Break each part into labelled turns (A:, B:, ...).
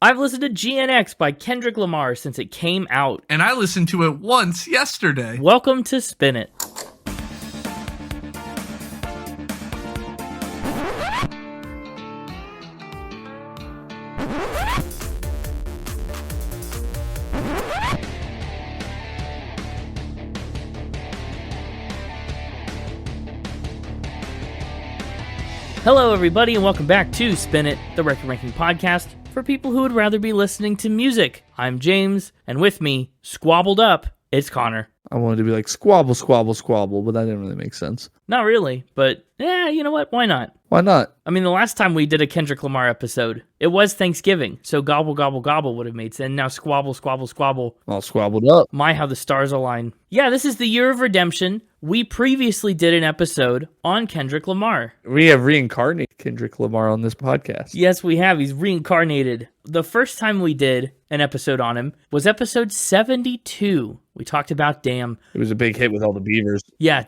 A: I've listened to GNX by Kendrick Lamar since it came out.
B: And I listened to it once yesterday.
A: Welcome to Spin It. Hello, everybody, and welcome back to Spin It, the record ranking podcast for people who would rather be listening to music. I'm James, and with me, squabbled up, it's Connor.
C: I wanted to be like squabble, squabble, squabble, but that didn't really make sense.
A: Not really, but you know what? Why not?
C: Why not?
A: I mean, the last time we did a Kendrick Lamar episode, it was Thanksgiving, so gobble, gobble, gobble would have made sense. Now squabble, squabble, squabble.
C: All squabbled up.
A: My, how the stars align. Yeah, this is the year of redemption. We previously did an episode on Kendrick Lamar.
C: We have reincarnated Kendrick Lamar on this podcast.
A: Yes, we have. He's reincarnated. The first time we did an episode on him was episode 72. We talked about Damn.
C: It was a big hit with all the beavers.
A: Yeah,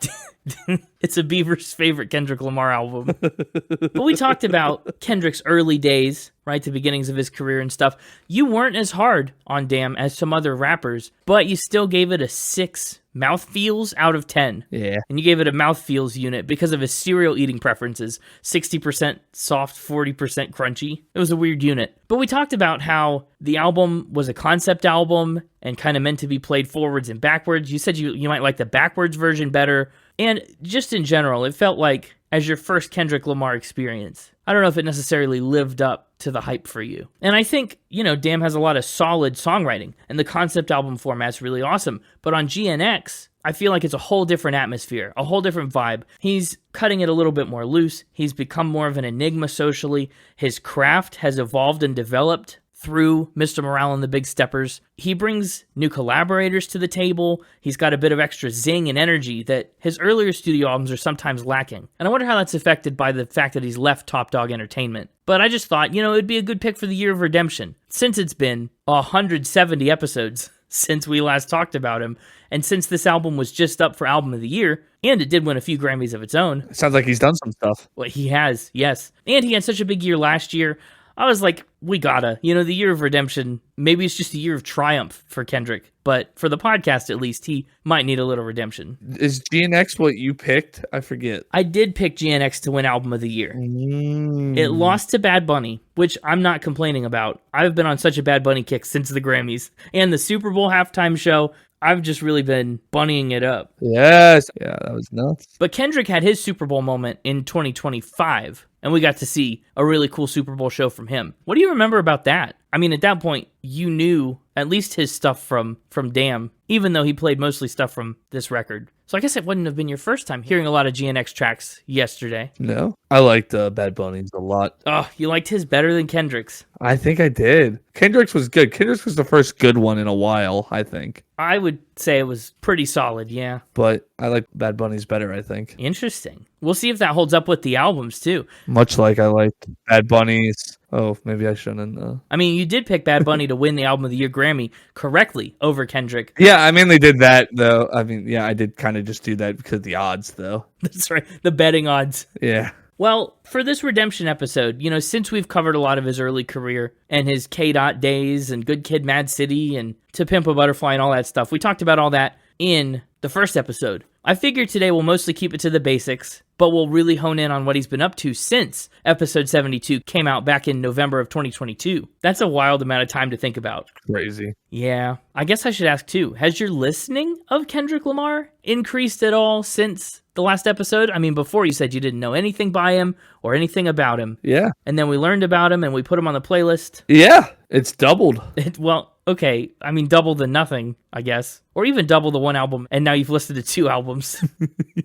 A: it's a Beaver's favorite Kendrick Lamar album. But we talked about Kendrick's early days, right, the beginnings of his career and stuff. You weren't as hard on Damn as some other rappers, but you still gave it a 6 mouthfeels out of 10.
C: Yeah.
A: And you gave it a mouthfeels unit because of his cereal eating preferences. 60% soft, 40% crunchy. It was a weird unit. But we talked about how the album was a concept album and kind of meant to be played forwards and backwards. You said you might like the backwards version better. And just in general, it felt like as your first Kendrick Lamar experience. I don't know if it necessarily lived up to the hype for you. And I think, Damn has a lot of solid songwriting, and the concept album format's really awesome. But on GNX, I feel like it's a whole different atmosphere, a whole different vibe. He's cutting it a little bit more loose. He's become more of an enigma socially. His craft has evolved and developed through Mr. Morale and the Big Steppers. He brings new collaborators to the table. He's got a bit of extra zing and energy that his earlier studio albums are sometimes lacking. And I wonder how that's affected by the fact that he's left Top Dog Entertainment. But I just thought, it'd be a good pick for the year of redemption, since it's been 170 episodes since we last talked about him, and since this album was just up for Album of the Year, and it did win a few Grammys of its own.
C: Sounds like he's done some stuff.
A: Well, he has, yes. And he had such a big year last year. I was like, we gotta. The year of redemption, maybe it's just a year of triumph for Kendrick, but for the podcast at least, he might need a little redemption.
C: Is GNX what you picked? I forget.
A: I did pick GNX to win Album of the Year. It lost to Bad Bunny, which I'm not complaining about. I've been on such a Bad Bunny kick since the Grammys. And the Super Bowl halftime show, I've just really been bunnying it up.
C: Yes. Yeah, that was nuts.
A: But Kendrick had his Super Bowl moment in 2025, and we got to see a really cool Super Bowl show from him. What do you remember about that? I mean, at that point, you knew at least his stuff from Damn, even though he played mostly stuff from this record. So I guess it wouldn't have been your first time hearing a lot of GNX tracks yesterday.
C: No. I liked Bad Bunny's a lot.
A: Oh, you liked his better than Kendrick's?
C: I think I did. Kendrick's was good. Kendrick's was the first good one in a while, I think.
A: I would say it was pretty solid, yeah.
C: But I like Bad Bunny's better, I think.
A: Interesting. We'll see if that holds up with the albums, too.
C: Much like I liked Bad Bunny's. Oh, maybe I shouldn't.
A: I mean, you did pick Bad Bunny to win the Album of the Year Grammy correctly over Kendrick.
C: Yeah, I mainly did that, though. I mean, yeah, I did kind of just do that because of the odds, though.
A: That's right. The betting odds.
C: Yeah.
A: Well, for this redemption episode, since we've covered a lot of his early career and his K-Dot days and Good Kid, Mad City and To Pimp a Butterfly and all that stuff, we talked about all that in the first episode. I figured today we'll mostly keep it to the basics, but we'll really hone in on what he's been up to since episode 72 came out back in November of 2022. That's a wild amount of time to think about.
C: Crazy.
A: Yeah. I guess I should ask too, has your listening of Kendrick Lamar increased at all since the last episode? I mean, before you said you didn't know anything by him or anything about him.
C: Yeah.
A: And then we learned about him and we put him on the playlist.
C: Yeah, it's doubled.
A: Well, okay. I mean, double the nothing, I guess. Or even double the one album, and now you've listened to 2 albums.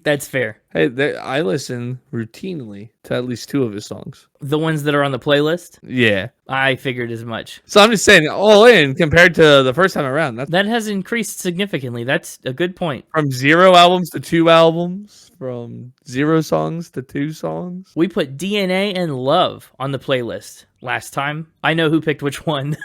A: That's fair.
C: Hey, I listen routinely to at least 2 of his songs.
A: The ones that are on the playlist?
C: Yeah.
A: I figured as much.
C: So I'm just saying, all in, compared to the first time around.
A: That has increased significantly. That's a good point.
C: From 0 albums to 2 albums. From 0 songs to 2 songs.
A: We put DNA and Love on the playlist last time. I know who picked which one.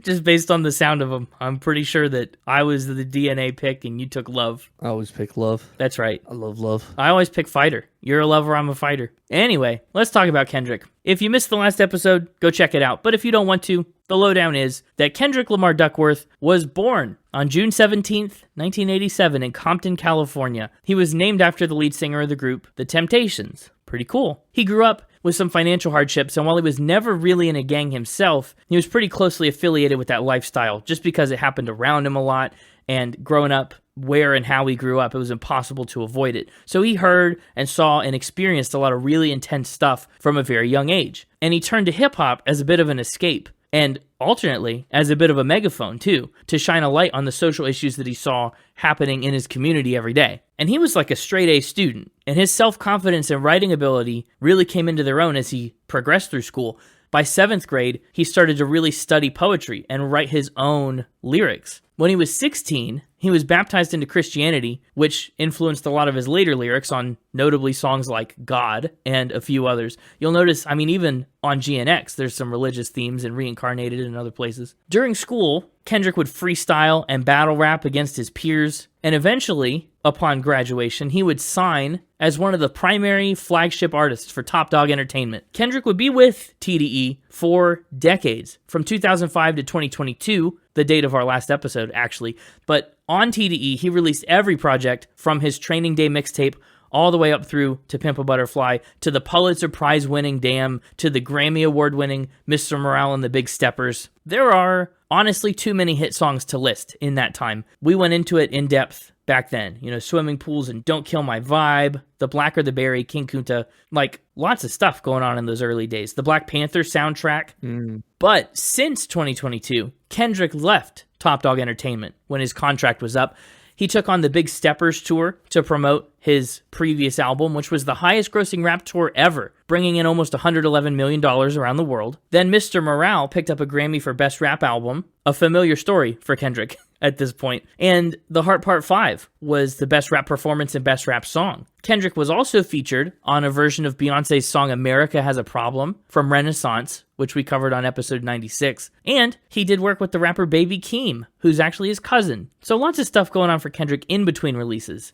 A: Just based on the sound of them. I'm pretty sure that I was the DNA pick and you took love.
C: I always pick love.
A: That's right.
C: I love love.
A: I always pick fighter. You're a lover, I'm a fighter. Anyway, let's talk about Kendrick. If you missed the last episode, go check it out. But if you don't want to, the lowdown is that Kendrick Lamar Duckworth was born on June 17th, 1987 in Compton, California. He was named after the lead singer of the group, The Temptations. Pretty cool. He grew up with some financial hardships, and while he was never really in a gang himself, he was pretty closely affiliated with that lifestyle just because it happened around him a lot, and growing up where and how he grew up, it was impossible to avoid it. So he heard and saw and experienced a lot of really intense stuff from a very young age. And he turned to hip-hop as a bit of an escape, and alternately as a bit of a megaphone too, to shine a light on the social issues that he saw happening in his community every day. And he was like a straight A student, and his self-confidence and writing ability really came into their own as he progressed through school. By 7th grade, he started to really study poetry and write his own lyrics. When he was 16, he was baptized into Christianity, which influenced a lot of his later lyrics on notably songs like God and a few others. You'll notice, even on GNX, there's some religious themes in Reincarnated and other places. During school, Kendrick would freestyle and battle rap against his peers, and eventually, upon graduation, he would sign as one of the primary flagship artists for Top Dog Entertainment. Kendrick would be with TDE for decades, from 2005 to 2022, the date of our last episode, actually. But on TDE, he released every project from his Training Day mixtape all the way up through to Pimp a Butterfly, to the Pulitzer Prize winning Damn, to the Grammy Award winning Mr. Morale and the Big Steppers. There are honestly too many hit songs to list in that time. We went into it in depth back then. Swimming pools and Don't Kill My Vibe, The Blacker the Berry, King Kunta, like lots of stuff going on in those early days. The Black Panther soundtrack. But since 2022, Kendrick left Top Dog Entertainment when his contract was up. He took on the Big Steppers tour to promote his previous album, which was the highest grossing rap tour ever, bringing in almost $111 million around the world. Then Mr. Morale picked up a Grammy for Best Rap Album, a familiar story for Kendrick at this point. And The Heart Part 5 was the Best Rap Performance and Best Rap Song. Kendrick was also featured on a version of Beyonce's song America Has a Problem from Renaissance, which we covered on episode 96. And he did work with the rapper Baby Keem, who's actually his cousin. So lots of stuff going on for Kendrick in between releases.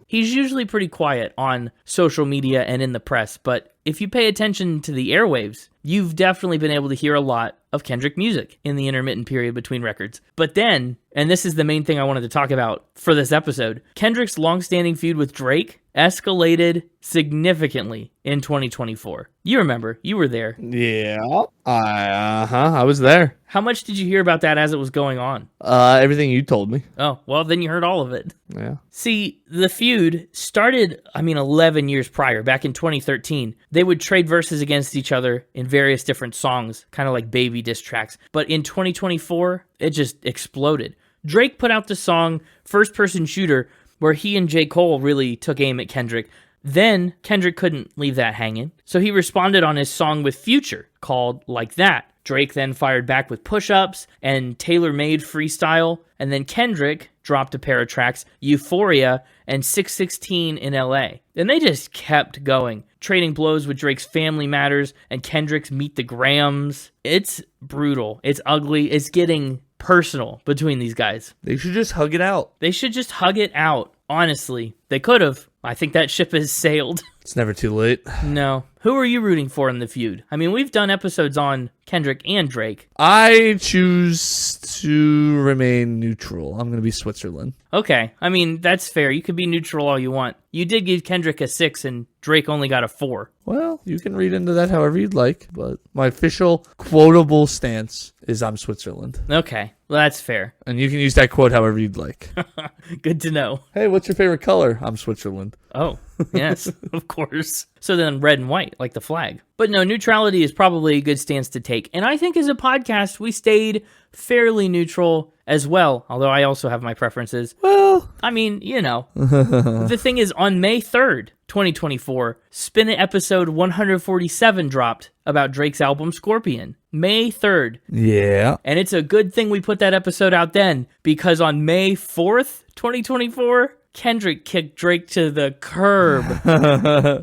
A: He's usually pretty quiet on social media and in the press, but if you pay attention to the airwaves, you've definitely been able to hear a lot of Kendrick music in the intermittent period between records. But then, and this is the main thing I wanted to talk about for this episode, Kendrick's long-standing feud with Drake escalated significantly in 2024. You remember, you were there.
C: Yeah, I was there.
A: How much did you hear about that as it was going on?
C: Everything you told me.
A: Oh, well, then you heard all of it.
C: Yeah.
A: See, the feud started, 11 years prior, back in 2013. They would trade verses against each other in various different songs, kind of like baby diss tracks. But in 2024, it just exploded. Drake put out the song First Person Shooter, where he and J. Cole really took aim at Kendrick. Then Kendrick couldn't leave that hanging, so he responded on his song with Future, called Like That. Drake then fired back with Push-Ups and Tailor-Made Freestyle, and then Kendrick dropped a pair of tracks, Euphoria and 616 in LA. And they just kept going, trading blows with Drake's Family Matters and Kendrick's Meet the Grams. It's brutal. It's ugly. It's getting personal between these guys.
C: They should just hug it out.
A: They should just hug it out. Honestly, they could have. I think that ship has sailed.
C: It's never too late.
A: No. Who are you rooting for in the feud? We've done episodes on Kendrick and Drake.
C: I choose to remain neutral. I'm going to be Switzerland.
A: Okay. That's fair. You could be neutral all you want. You did give Kendrick a 6 and Drake only got a 4.
C: Well, you can read into that however you'd like, but my official quotable stance is I'm Switzerland.
A: Okay. Well, that's fair.
C: And you can use that quote however you'd like.
A: Good to know.
C: Hey, what's your favorite color? I'm Switzerland.
A: Oh, yes, of course. So then red and white, like the flag. But no, neutrality is probably a good stance to take. And I think as a podcast, we stayed fairly neutral as well, although I also have my preferences.
C: Well,
A: The thing is, on May 3rd, 2024, Spin It episode 147 dropped about Drake's album Scorpion. May 3rd.
C: Yeah.
A: And it's a good thing we put that episode out then, because on May 4th, 2024, Kendrick kicked Drake to the curb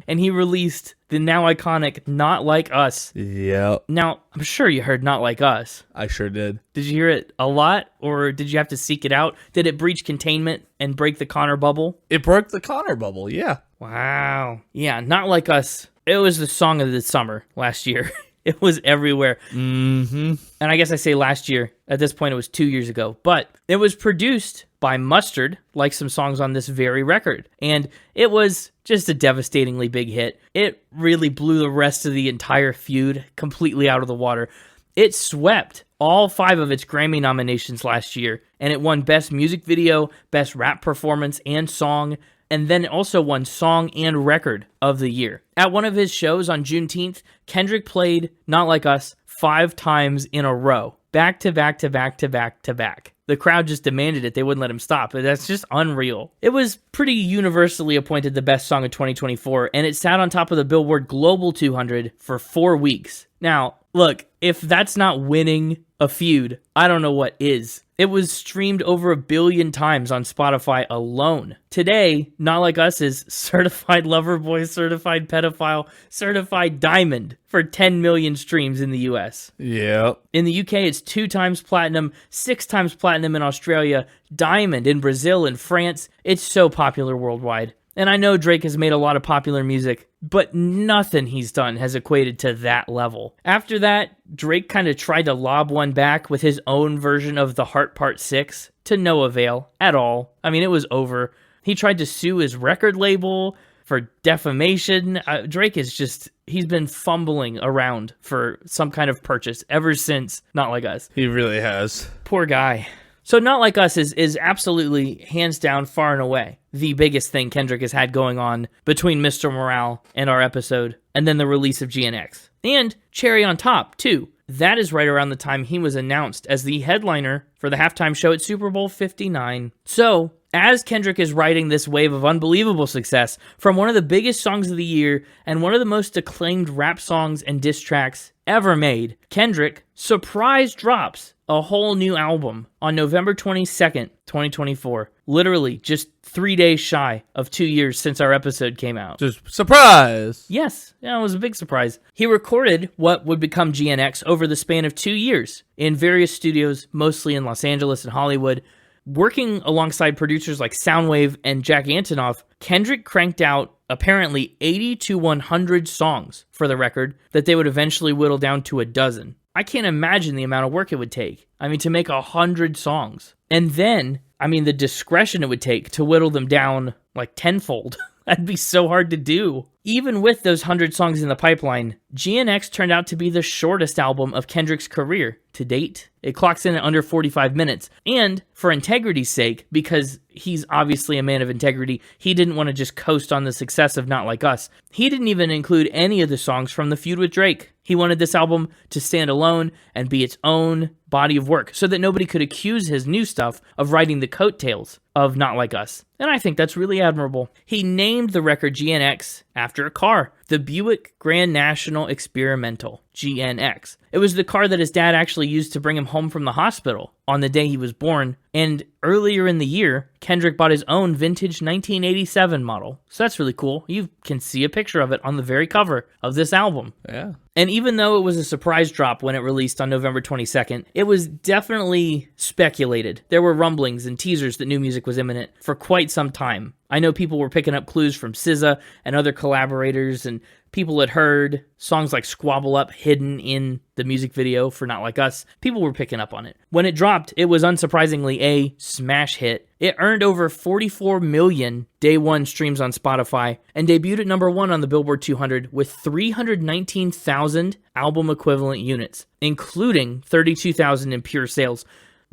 A: and he released the now iconic Not Like Us.
C: Yep.
A: Now, I'm sure you heard Not Like Us.
C: I sure did.
A: Did you hear it a lot, or did you have to seek it out? Did it breach containment and break the Connor bubble?
C: It broke the Connor bubble, yeah.
A: Wow. Yeah, Not Like Us. It was the song of the summer last year. It was everywhere.
C: Mm-hmm.
A: And I guess I say last year. At this point, it was 2 years ago. But it was produced by Mustard, like some songs on this very record. And it was just a devastatingly big hit. It really blew the rest of the entire Feud completely out of the water. It swept all 5 of its Grammy nominations last year. And it won Best Music Video, Best Rap Performance, and Song. And then also won Song and Record of the Year. At one of his shows on Juneteenth, Kendrick played Not Like Us 5 times in a row. Back to back to back to back to back. The crowd just demanded it. They wouldn't let him stop. That's just unreal. It was pretty universally appointed the best song of 2024, and it sat on top of the Billboard Global 200 for 4 weeks. Now, look, if that's not winning a Feud, I don't know what is. It was streamed over 1 billion times on Spotify alone. Today, Not Like Us is certified lover boy, certified pedophile, certified diamond for 10 million streams in the US.
C: Yep.
A: In the UK, it's 2 times platinum, 6 times platinum in Australia, diamond in Brazil and France. It's so popular worldwide. And I know Drake has made a lot of popular music, but nothing he's done has equated to that level. After that, Drake kind of tried to lob one back with his own version of The Heart Part 6 to no avail at all. I mean, it was over. He tried to sue his record label for defamation. Drake is just, he's been fumbling around for some kind of purchase ever since Not Like Us.
C: He really has.
A: Poor guy. So Not Like Us is absolutely, hands down, far and away, the biggest thing Kendrick has had going on between Mr. Morale and our episode, and then the release of GNX. And cherry on top, too. That is right around the time he was announced as the headliner for the halftime show at Super Bowl 59. So, as Kendrick is riding this wave of unbelievable success from one of the biggest songs of the year and one of the most acclaimed rap songs and diss tracks ever made, Kendrick surprise drops a whole new album on November 22nd, 2024. Literally just 3 days shy of 2 years since our episode came out.
C: Just surprise!
A: Yes, yeah, it was a big surprise. He recorded what would become GNX over the span of 2 years in various studios, mostly in Los Angeles and Hollywood. Working alongside producers like Soundwave and Jack Antonoff, Kendrick cranked out apparently 80 to 100 songs for the record that they would eventually whittle down to a dozen. I can't imagine the amount of work it would take. I mean, to make 100 songs. And then, I mean, the discretion it would take to whittle them down like tenfold. That'd be so hard to do. Even with those 100 songs in the pipeline, GNX turned out to be the shortest album of Kendrick's career to date. It clocks in at under 45 minutes. And for integrity's sake, because he's obviously a man of integrity, he didn't want to just coast on the success of Not Like Us. He didn't even include any of the songs from the Feud with Drake. He wanted this album to stand alone and be its own body of work so that nobody could accuse his new stuff of riding the coattails of Not Like Us. And I think that's really admirable. He named the record GNX after a car, the Buick Grand National Experimental, GNX. It was the car that his dad actually used to bring him home from the hospital on the day he was born. And earlier in the year, Kendrick bought his own vintage 1987 model. So that's really cool. You can see a picture of it on the very cover of this album.
C: Yeah.
A: And even though it was a surprise drop when it released on November 22nd, it was definitely speculated. There were rumblings and teasers that new music was imminent for quite some time. I know people were picking up clues from SZA and other collaborators, and people had heard songs like Squabble Up hidden in the music video for Not Like Us. People were picking up on it. When it dropped, it was unsurprisingly a smash hit. It earned over 44 million day one streams on Spotify and debuted at number 1 on the Billboard 200 with 319,000 album equivalent units, including 32,000 in pure sales.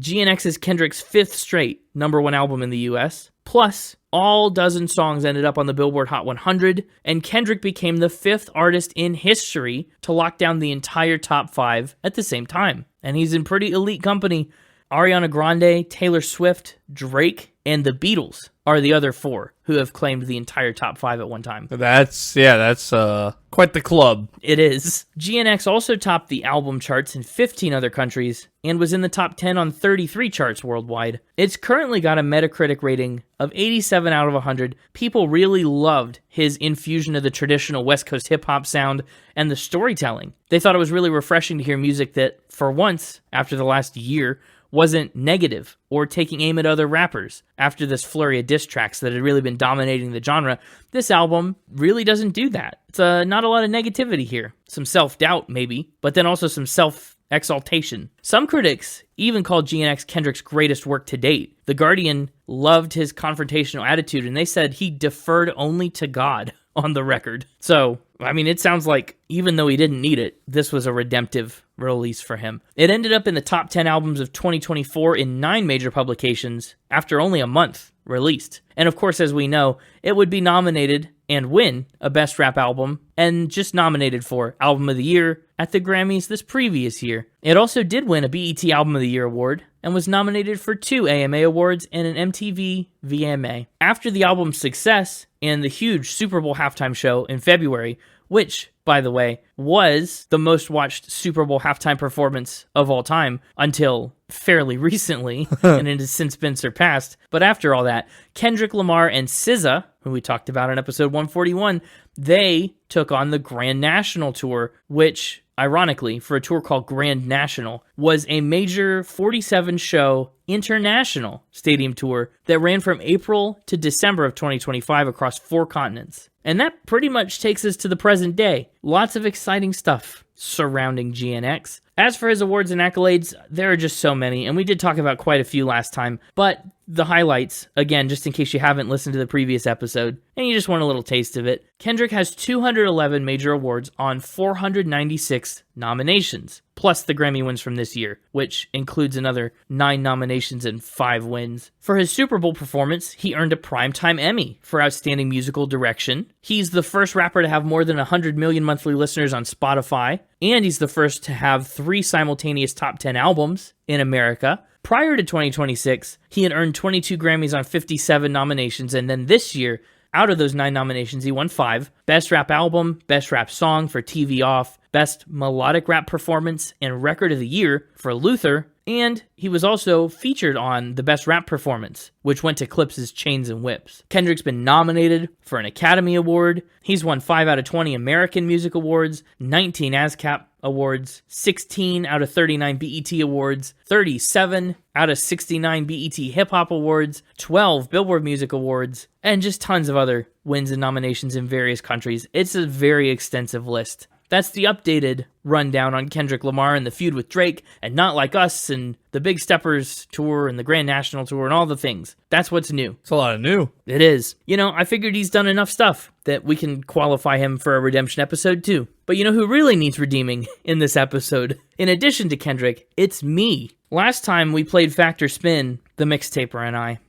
A: GNX is Kendrick's 5th straight number 1 album in the US. Plus, all dozen songs ended up on the Billboard Hot 100, and Kendrick became the 5th artist in history to lock down the entire top 5 at the same time. And he's in pretty elite company. Ariana Grande, Taylor Swift, Drake, and the Beatles are the other 4 who have claimed the entire top 5 at one time.
C: That's quite the club.
A: It is. GNX also topped the album charts in 15 other countries and was in the top 10 on 33 charts worldwide. It's currently got a Metacritic rating of 87 out of 100. People really loved his infusion of the traditional West Coast hip-hop sound and the storytelling. They thought it was really refreshing to hear music that, for once, after the last year, wasn't negative or taking aim at other rappers. After this flurry of diss tracks that had really been dominating the genre, this album really doesn't do that. It's not a lot of negativity here. Some self-doubt, maybe, but then also some self-exaltation. Some critics even called GNX Kendrick's greatest work to date. The Guardian loved his confrontational attitude, and they said he deferred only to God on the record. So, I mean, it sounds like even though he didn't need it, this was a redemptive release for him. It ended up in the top 10 albums of 2024 in 9 major publications after only a month released. And of course, as we know, it would be nominated and win a Best Rap Album, and just nominated for Album of the Year at the Grammys this previous year. It also did win a BET Album of the Year award, and was nominated for 2 AMA awards and an MTV VMA. After the album's success and the huge Super Bowl halftime show in February, which, by the way, was the most watched Super Bowl halftime performance of all time until fairly recently, and it has since been surpassed. But after all that, Kendrick Lamar and SZA, who we talked about in episode 141, they took on the Grand National Tour, which, ironically, for a tour called Grand National, was a major 47-show international stadium tour that ran from April to December of 2025 across 4 continents. And that pretty much takes us to the present day. Lots of exciting stuff surrounding GNX. As for his awards and accolades, there are just so many, and we did talk about quite a few last time, but the highlights, again, just in case you haven't listened to the previous episode, and you just want a little taste of it, Kendrick has 211 major awards on 496 nominations, plus the Grammy wins from this year, which includes another 9 nominations and 5 wins. For his Super Bowl performance, he earned a Primetime Emmy for Outstanding Musical Direction. He's the first rapper to have more than 100 million monthly listeners on Spotify, and he's the first to have 3 simultaneous top 10 albums in America. Prior to 2026, he had earned 22 Grammys on 57 nominations, and then this year, out of those 9 nominations, he won 5. Best Rap Album, Best Rap Song for TV Off, Best Melodic Rap Performance, and Record of the Year for Luther, and he was also featured on the Best Rap Performance, which went to Clips' Chains and Whips. Kendrick's been nominated for an Academy Award. He's won 5 out of 20 American Music Awards, 19 ASCAP Awards, 16 out of 39 BET Awards, 37 out of 69 BET Hip Hop Awards, 12 Billboard Music Awards, and just tons of other wins and nominations in various countries. It's a very extensive list. That's the updated rundown on Kendrick Lamar and the feud with Drake, and Not Like Us, and the Big Steppers tour, and the Grand National tour, and all the things. That's what's new.
C: It's a lot of new.
A: It is. You know, I figured he's done enough stuff that we can qualify him for a redemption episode too. But you know who really needs redeeming in this episode? In addition to Kendrick, it's me. Last time we played Factor Spin, the Mixtaper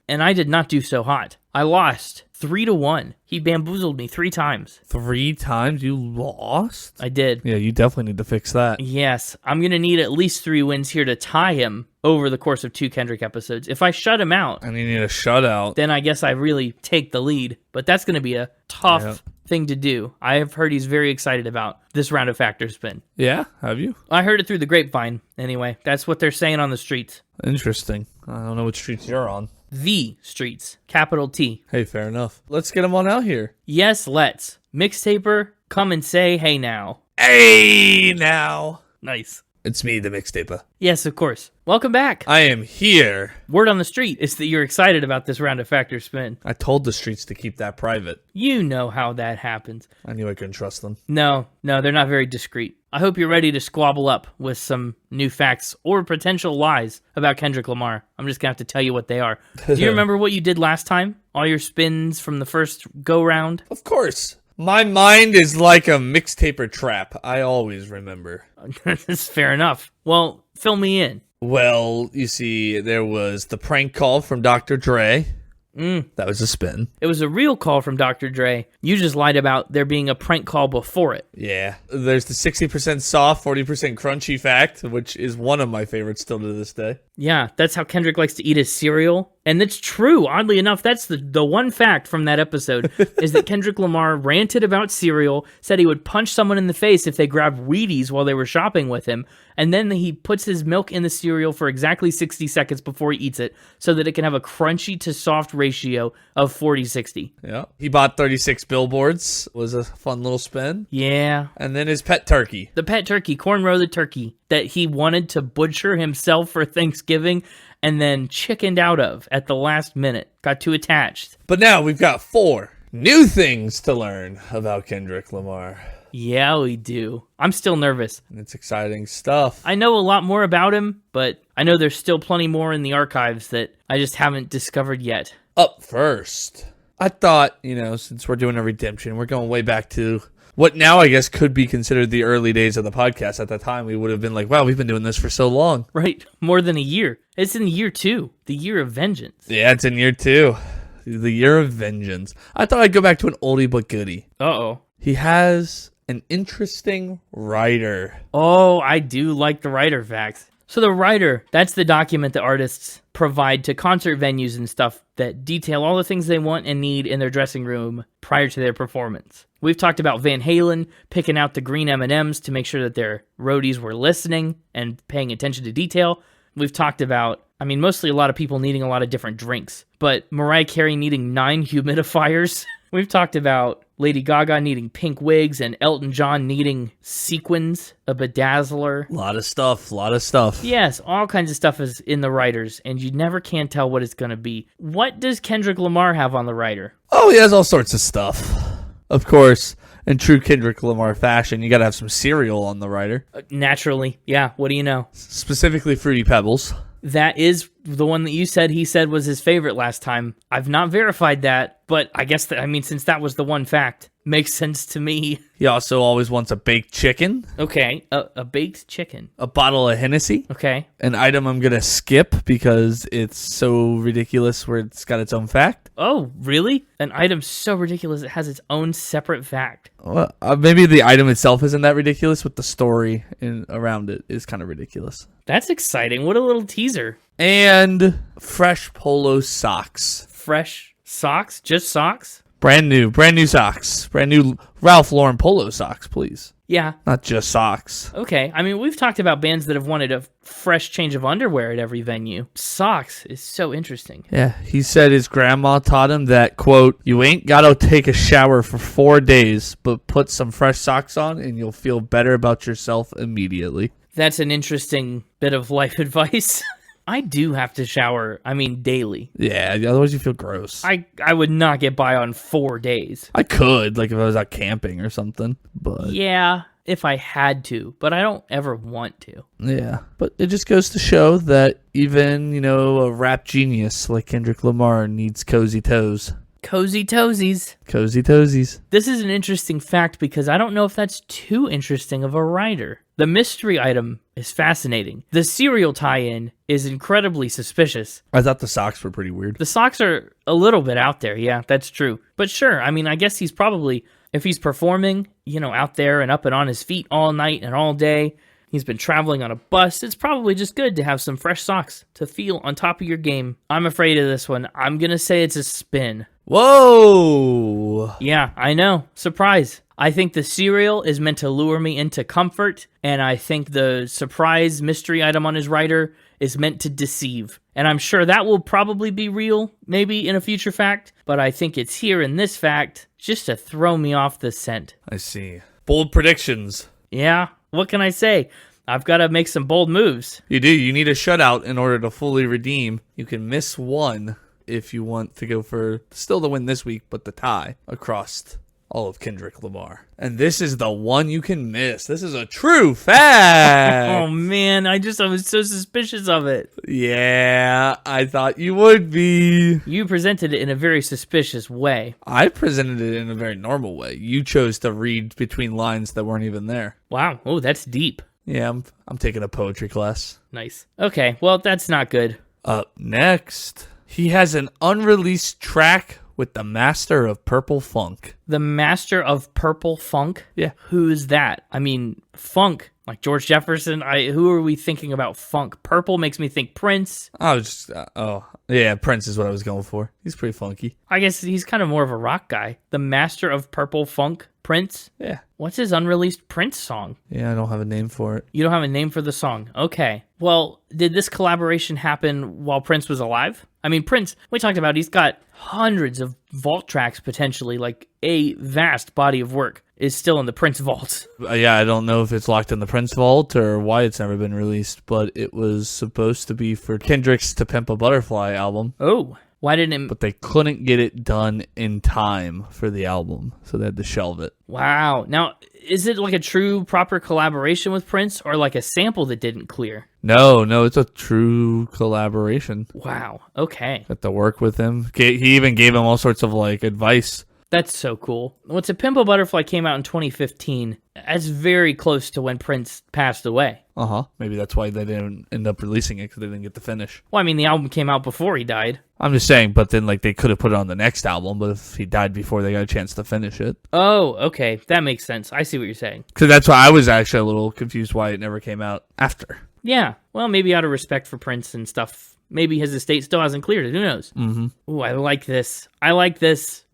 A: and I did not do so hot. I lost 3-1. He bamboozled me 3 times.
C: 3 times? You lost?
A: I did.
C: Yeah, you definitely need to fix that.
A: Yes, I'm going to need at least 3 wins here to tie him over the course of 2 Kendrick episodes. If I shut him out,
C: and you need a shutout,
A: then I guess I really take the lead. But that's going to be a tough thing to do. I have heard he's very excited about this round of Factor Spin.
C: Yeah, have you?
A: I heard it through the grapevine. Anyway, that's what they're saying on the streets.
C: Interesting. I don't know what streets you're on.
A: The streets. Capital T.
C: Hey, fair enough. Let's get him on out here.
A: Yes, let's. Mixtaper, come and say hey now.
C: Hey now.
A: Nice.
C: It's me, the Mixtaper.
A: Yes, of course. Welcome back.
C: I am here.
A: Word on the street is that you're excited about this round of Factor Spin.
C: I told the streets to keep that private.
A: You know how that happens.
C: I knew I couldn't trust them.
A: No, they're not very discreet. I hope you're ready to squabble up with some new facts or potential lies about Kendrick Lamar. I'm just going to have to tell you what they are. Do you remember what you did last time? All your spins from the first go-round?
C: Of course. My mind is like a Mixtaper trap. I always remember.
A: That's fair enough. Well, fill me in.
C: Well, you see, there was the prank call from Dr. Dre. That was a spin.
A: It was a real call from Dr. Dre. You just lied about there being a prank call before it.
C: Yeah. There's the 60% soft, 40% crunchy fact, which is one of my favorites still to this day.
A: Yeah, that's how Kendrick likes to eat his cereal. And it's true. Oddly enough, that's the one fact from that episode is that Kendrick Lamar ranted about cereal, said he would punch someone in the face if they grabbed Wheaties while they were shopping with him, and then he puts his milk in the cereal for exactly 60 seconds before he eats it so that it can have a crunchy to soft ratio of 40-60.
C: Yeah. He bought 36 billboards. Was a fun little spin.
A: Yeah.
C: And then his pet turkey.
A: The pet turkey, Cornrow the turkey, that he wanted to butcher himself for Thanksgiving and then chickened out of at the last minute. Got too attached.
C: But now we've got 4 new things to learn about Kendrick Lamar.
A: Yeah, we do. I'm still nervous.
C: It's exciting stuff.
A: I know a lot more about him, but I know there's still plenty more in the archives that I just haven't discovered yet.
C: Up first, I thought, since we're doing a redemption, we're going way back to what now I guess could be considered the early days of the podcast. At the time, we would have been like, wow, we've been doing this for so long.
A: Right. More than a year. It's in year 2, the year of vengeance.
C: Yeah, it's in year 2, the year of vengeance. I thought I'd go back to an oldie but goodie.
A: Uh-oh.
C: He has an interesting writer.
A: Oh, I do like the writer facts. So the writer, that's the document that artists provide to concert venues and stuff that detail all the things they want and need in their dressing room prior to their performance. We've talked about Van Halen picking out the green M&Ms to make sure that their roadies were listening and paying attention to detail. We've talked about, mostly a lot of people needing a lot of different drinks, but Mariah Carey needing 9 humidifiers. We've talked about Lady Gaga needing pink wigs and Elton John needing sequins, a bedazzler.
C: A lot of stuff.
A: Yes, all kinds of stuff is in the writers, and you never can tell what it's going to be. What does Kendrick Lamar have on the writer?
C: Oh, he has all sorts of stuff. Of course, in true Kendrick Lamar fashion, you got to have some cereal on the writer.
A: Naturally, yeah, what do you know?
C: Specifically Fruity Pebbles.
A: That is the one that he said was his favorite last time. I've not verified that, but I guess since that was the one fact, makes sense to me.
C: He also always wants a baked chicken.
A: Okay, a baked chicken.
C: A bottle of Hennessy.
A: Okay.
C: An item I'm going to skip because it's so ridiculous where it's got its own fact.
A: Oh, really? An item so ridiculous it has its own separate fact.
C: Well, maybe the item itself isn't that ridiculous, but the story around it is kind of ridiculous.
A: That's exciting. What a little teaser.
C: And fresh polo socks.
A: Fresh socks? Just socks?
C: Brand new socks. Brand new Ralph Lauren polo socks, please.
A: Yeah.
C: Not just socks.
A: Okay. We've talked about bands that have wanted a fresh change of underwear at every venue. Socks is so interesting.
C: Yeah. He said his grandma taught him that, quote, you ain't gotta take a shower for 4 days, but put some fresh socks on and you'll feel better about yourself immediately.
A: That's an interesting bit of life advice. I do have to shower, daily.
C: Yeah, otherwise you feel gross.
A: I would not get by on 4 days.
C: I could, if I was out camping or something, but...
A: Yeah, if I had to, but I don't ever want to.
C: Yeah, but it just goes to show that even, a rap genius like Kendrick Lamar needs cozy toes.
A: Cozy toesies.
C: Cozy toesies.
A: This is an interesting fact because I don't know if that's too interesting of a writer. The mystery item is fascinating. The cereal tie-in is incredibly suspicious.
C: I thought the socks were pretty weird.
A: The socks are a little bit out there, yeah, that's true. But sure, I guess he's probably, if he's performing, out there and up and on his feet all night and all day, he's been traveling on a bus, it's probably just good to have some fresh socks to feel on top of your game. I'm afraid of this one. I'm going to say it's a spin.
C: Whoa!
A: Yeah, I know. Surprise. I think the cereal is meant to lure me into comfort, and I think the surprise mystery item on his writer is meant to deceive. And I'm sure that will probably be real, maybe in a future fact, but I think it's here in this fact just to throw me off the scent.
C: I see. Bold predictions.
A: Yeah, what can I say? I've got to make some bold moves.
C: You do. You need a shutout in order to fully redeem. You can miss one if you want to go for still the win this week, but the tie across all of Kendrick Lamar. And this is the one you can miss. This is a true fact.
A: Oh, man. I was so suspicious of it.
C: Yeah, I thought you would be.
A: You presented it in a very suspicious way.
C: I presented it in a very normal way. You chose to read between lines that weren't even there.
A: Wow. Oh, that's deep.
C: Yeah, I'm taking a poetry class.
A: Nice. Okay, well, that's not good.
C: Up next, He has an unreleased track with the Master of Purple Funk.
A: The Master of Purple Funk?
C: Yeah.
A: Who's that? I mean, funk, like George Jefferson. Who are we thinking about funk? Purple makes me think Prince.
C: I was just, yeah, Prince is what I was going for. He's pretty funky.
A: I guess he's kind of more of a rock guy. The Master of Purple Funk, Prince?
C: Yeah.
A: What's his unreleased Prince song?
C: Yeah, I don't have a name for it.
A: You don't have a name for the song. Okay. Well, did this collaboration happen while Prince was alive? I mean, Prince, we talked about, he's got hundreds of vault tracks potentially, like a vast body of work is still in the Prince vault.
C: Yeah, I don't know if it's locked in the Prince vault or why it's never been released, but it was supposed to be for Kendrick's To Pimp a Butterfly album.
A: Oh, why didn't it?
C: But they couldn't get it done in time for the album, so they had to shelve it.
A: Wow. Now, is it like a true proper collaboration with Prince or like a sample that didn't clear?
C: No, it's a true collaboration.
A: Wow. Okay.
C: Got to work with him. He even gave him all sorts of like advice.
A: That's so cool. Well, To Pimp a Butterfly came out in 2015. That's very close to when Prince passed away.
C: Maybe that's why they didn't end up releasing it, because they didn't get to finish.
A: Well, I mean, the album came out before he died.
C: I'm just saying, but then like they could have put it on the next album, but if he died before they got a chance to finish it.
A: Oh, okay. That makes sense. I see what you're saying.
C: Because that's why I was actually a little confused why it never came out after.
A: Yeah. Well, maybe out of respect for Prince and stuff. Maybe his estate still hasn't cleared it. Who knows? Ooh, I like this.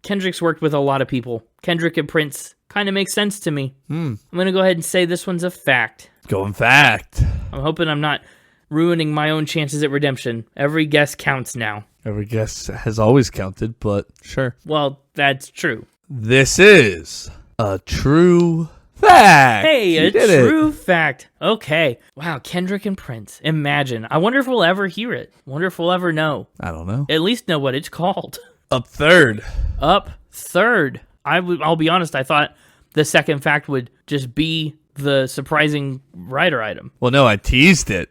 A: Kendrick's worked with a lot of people. Kendrick and Prince kind of makes sense to me. I'm going to go ahead and say this one's a fact.
C: Going fact.
A: I'm hoping I'm not ruining my own chances at redemption. Every guess counts now.
C: Every guess has always counted, but sure.
A: Well, that's true.
C: This is a true fact.
A: Hey, a true fact. Okay. Wow, Kendrick and Prince. Imagine. I wonder if we'll ever hear it. Wonder if we'll ever know.
C: I don't know.
A: At least know what it's called.
C: Up third.
A: Up third. I'll be honest, I thought the second fact would just be the surprising writer item.
C: Well, no, I teased it,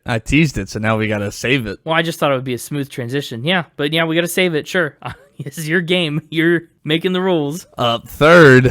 C: so now we gotta save it.
A: Well, I just thought it would be a smooth transition. Yeah, but yeah, we gotta save it, sure. This is your game. You're making the rules.
C: Up third.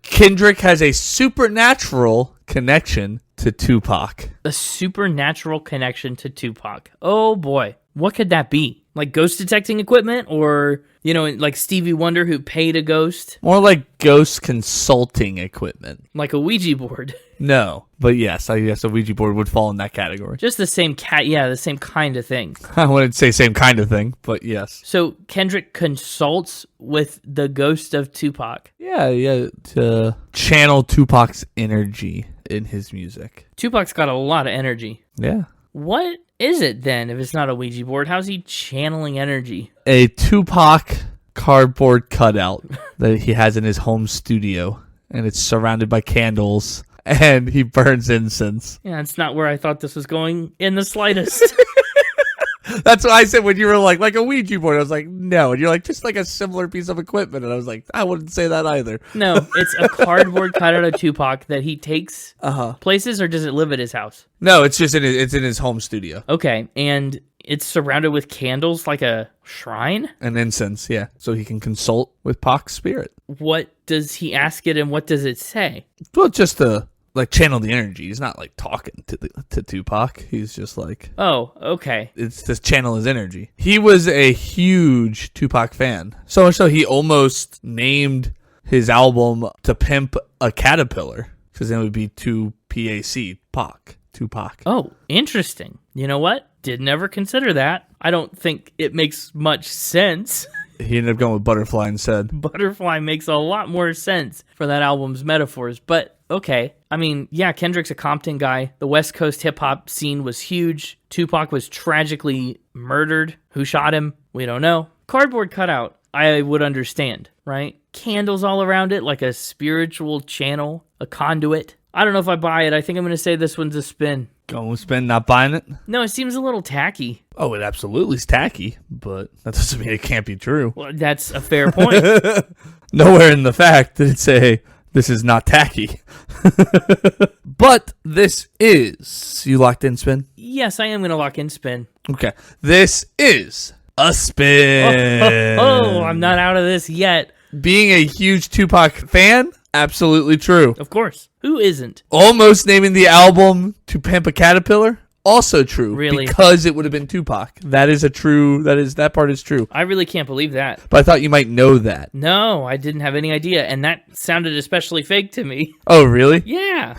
C: Kendrick has a supernatural connection to Tupac.
A: A supernatural connection to Tupac. Oh boy. What could that be? Like ghost detecting equipment, or, like Stevie Wonder who paid a ghost?
C: More like ghost consulting equipment.
A: Like a Ouija board.
C: No, but yes, I guess a Ouija board would fall in that category.
A: Just the same the same kind of thing.
C: I wouldn't say same kind of thing, but yes.
A: So Kendrick consults with the ghost of Tupac.
C: Yeah, to channel Tupac's energy in his music.
A: Tupac's got a lot of energy.
C: Yeah.
A: What is it then if it's not a Ouija board? How's he channeling energy?
C: A Tupac cardboard cutout that he has in his home studio, and it's surrounded by candles, and he burns incense.
A: Yeah, it's not where I thought this was going in the slightest.
C: That's what I said when you were like a Ouija board. I was like, no. And you're like, just like a similar piece of equipment. And I was like, I wouldn't say that either.
A: No, it's a cardboard cutout of Tupac that he takes places, or does it live at his house?
C: No, it's just in his home studio.
A: Okay, and it's surrounded with candles like a shrine?
C: And incense, yeah. So he can consult with Pac's spirit.
A: What does he ask it, and what does it say?
C: Well, just to channel the energy. He's not talking to Tupac. He's just like,
A: oh, okay.
C: It's to channel his energy. He was a huge Tupac fan. So much so he almost named his album To Pimp a Caterpillar, because then it would be Tupac, Tupac.
A: Oh, interesting. You know what? Did never consider that. I don't think it makes much sense.
C: He ended up going with Butterfly instead.
A: Butterfly makes a lot more sense for that album's metaphors, but okay. I mean, yeah, Kendrick's a Compton guy. The West Coast hip-hop scene was huge. Tupac was tragically murdered. Who shot him? We don't know. Cardboard cutout, I would understand, right? Candles all around it, like a spiritual channel, a conduit. I don't know if I buy it. I think I'm going to say this one's a spin.
C: Going with spin, not buying it?
A: No, it seems a little tacky.
C: Oh, it absolutely is tacky, but that doesn't mean it can't be true.
A: Well, that's a fair point.
C: Nowhere in the fact did it say this is not tacky. But this is... You locked in spin?
A: Yes, I am going to lock in spin.
C: Okay. This is a spin.
A: Oh, I'm not out of this yet.
C: Being a huge Tupac fan, absolutely true.
A: Of course. Who isn't?
C: Almost naming the album To Pimp a Caterpillar, also true.
A: Really?
C: Because it would have been Tupac. That part is true.
A: I really can't believe that.
C: But I thought you might know that.
A: No, I didn't have any idea, and that sounded especially fake to me.
C: Oh, really?
A: Yeah.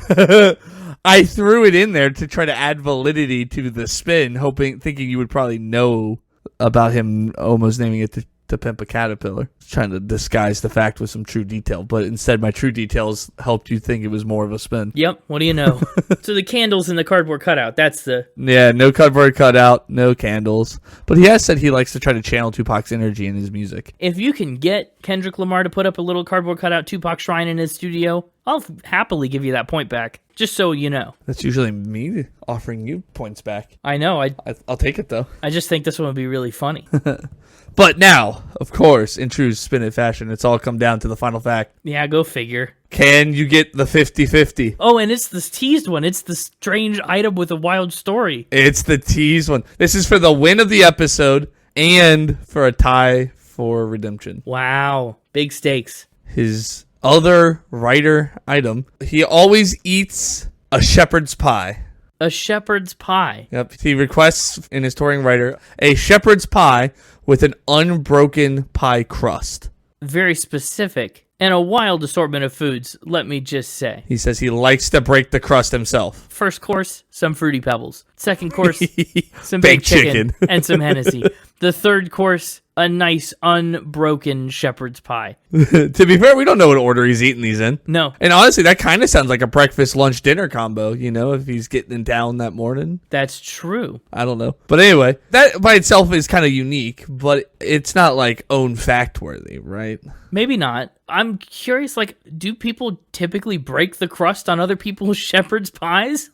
C: I threw it in there to try to add validity to the spin, thinking you would probably know about him almost naming it to Pimp a Caterpillar. Trying to disguise the fact with some true detail, but instead my true details helped you think it was more of a spin.
A: Yep, what do you know? So the candles in the cardboard cutout, that's the...
C: Yeah, no cardboard cutout, no candles. But he has said he likes to try to channel Tupac's energy in his music.
A: If you can get Kendrick Lamar to put up a little cardboard cutout Tupac shrine in his studio, I'll happily give you that point back, just so you know.
C: That's usually me offering you points back.
A: I know,
C: I'll take it, though.
A: I just think this one would be really funny.
C: But now, of course, in true Spin It fashion, it's all come down to the final fact.
A: Yeah, go figure.
C: Can you get the 50-50?
A: Oh, and it's this teased one. It's the strange item with a wild story.
C: It's the tease one. This is for the win of the episode and for a tie for redemption.
A: Wow, big stakes.
C: His other writer item, he always eats a shepherd's pie.
A: A shepherd's pie.
C: Yep. He requests in his touring writer a shepherd's pie with an unbroken pie crust.
A: Very specific. And a wild assortment of foods, let me just say.
C: He says he likes to break the crust himself.
A: First course, some Fruity Pebbles. Second course, some
C: Baked
A: baked chicken and some Hennessy. The third course, a nice unbroken shepherd's pie.
C: To be fair, we don't know what order he's eating these in.
A: No.
C: And honestly, that kind of sounds like a breakfast, lunch, dinner combo, if he's getting in town that morning.
A: That's true.
C: I don't know. But anyway, that by itself is kind of unique, but it's not like own fact worthy, right?
A: Maybe not. I'm curious, do people typically break the crust on other people's shepherd's pies?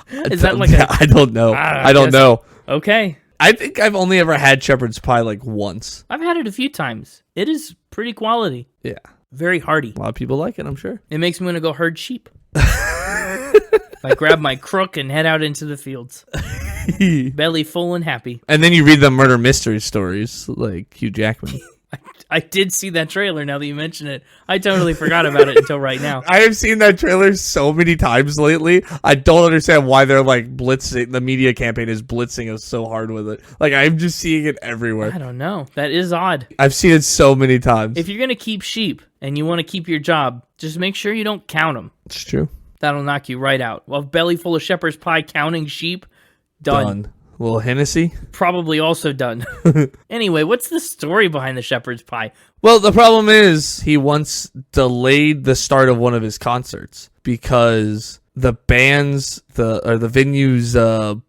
A: Is that like
C: I don't know. I don't know.
A: Okay.
C: I think I've only ever had shepherd's pie once.
A: I've had it a few times. It is pretty quality.
C: Yeah.
A: Very hearty.
C: A lot of people like it, I'm sure.
A: It makes me want to go herd sheep. I grab my crook and head out into the fields. Belly full and happy.
C: And then you read the murder mystery stories like Hugh Jackman.
A: I did see that trailer now that you mention it. I totally forgot about it until right now.
C: I have seen that trailer so many times lately. I don't understand why they're blitzing. The media campaign is blitzing us so hard with it. I'm just seeing it everywhere.
A: I don't know. That is odd.
C: I've seen it so many times.
A: If you're going to keep sheep and you want to keep your job, just make sure you don't count them.
C: It's true.
A: That'll knock you right out. Well, belly full of shepherd's pie counting sheep, done.
C: A little Hennessy?
A: Probably also done. Anyway, what's the story behind the shepherd's pie?
C: Well, the problem is he once delayed the start of one of his concerts because the venue's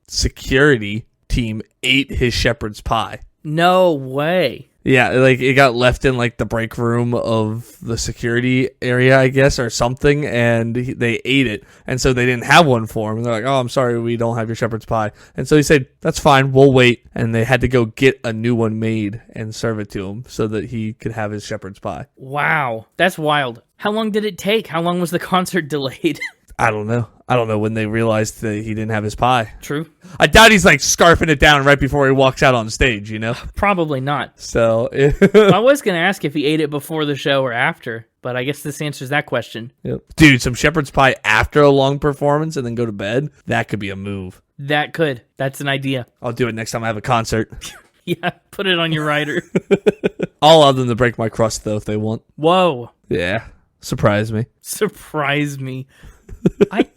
C: security team ate his shepherd's pie.
A: No way.
C: Yeah, it got left in the break room of the security area, I guess, or something, and they ate it, and so they didn't have one for him. And they're like, "Oh, I'm sorry, we don't have your shepherd's pie." And so he said, "That's fine, we'll wait." And they had to go get a new one made and serve it to him so that he could have his shepherd's pie.
A: Wow, that's wild. How long did it take? How long was the concert delayed?
C: I don't know. I don't know when they realized that he didn't have his pie.
A: True.
C: I doubt he's scarfing it down right before he walks out on stage,
A: Probably not.
C: So
A: I was going to ask if he ate it before the show or after, but I guess this answers that question.
C: Yep. Dude, some shepherd's pie after a long performance and then go to bed, that could be a move.
A: That could. That's an idea.
C: I'll do it next time I have a concert.
A: Yeah, put it on your rider.
C: I'll allow them to break my crust, though, if they want.
A: Whoa.
C: Yeah. Surprise me.
A: Surprise me.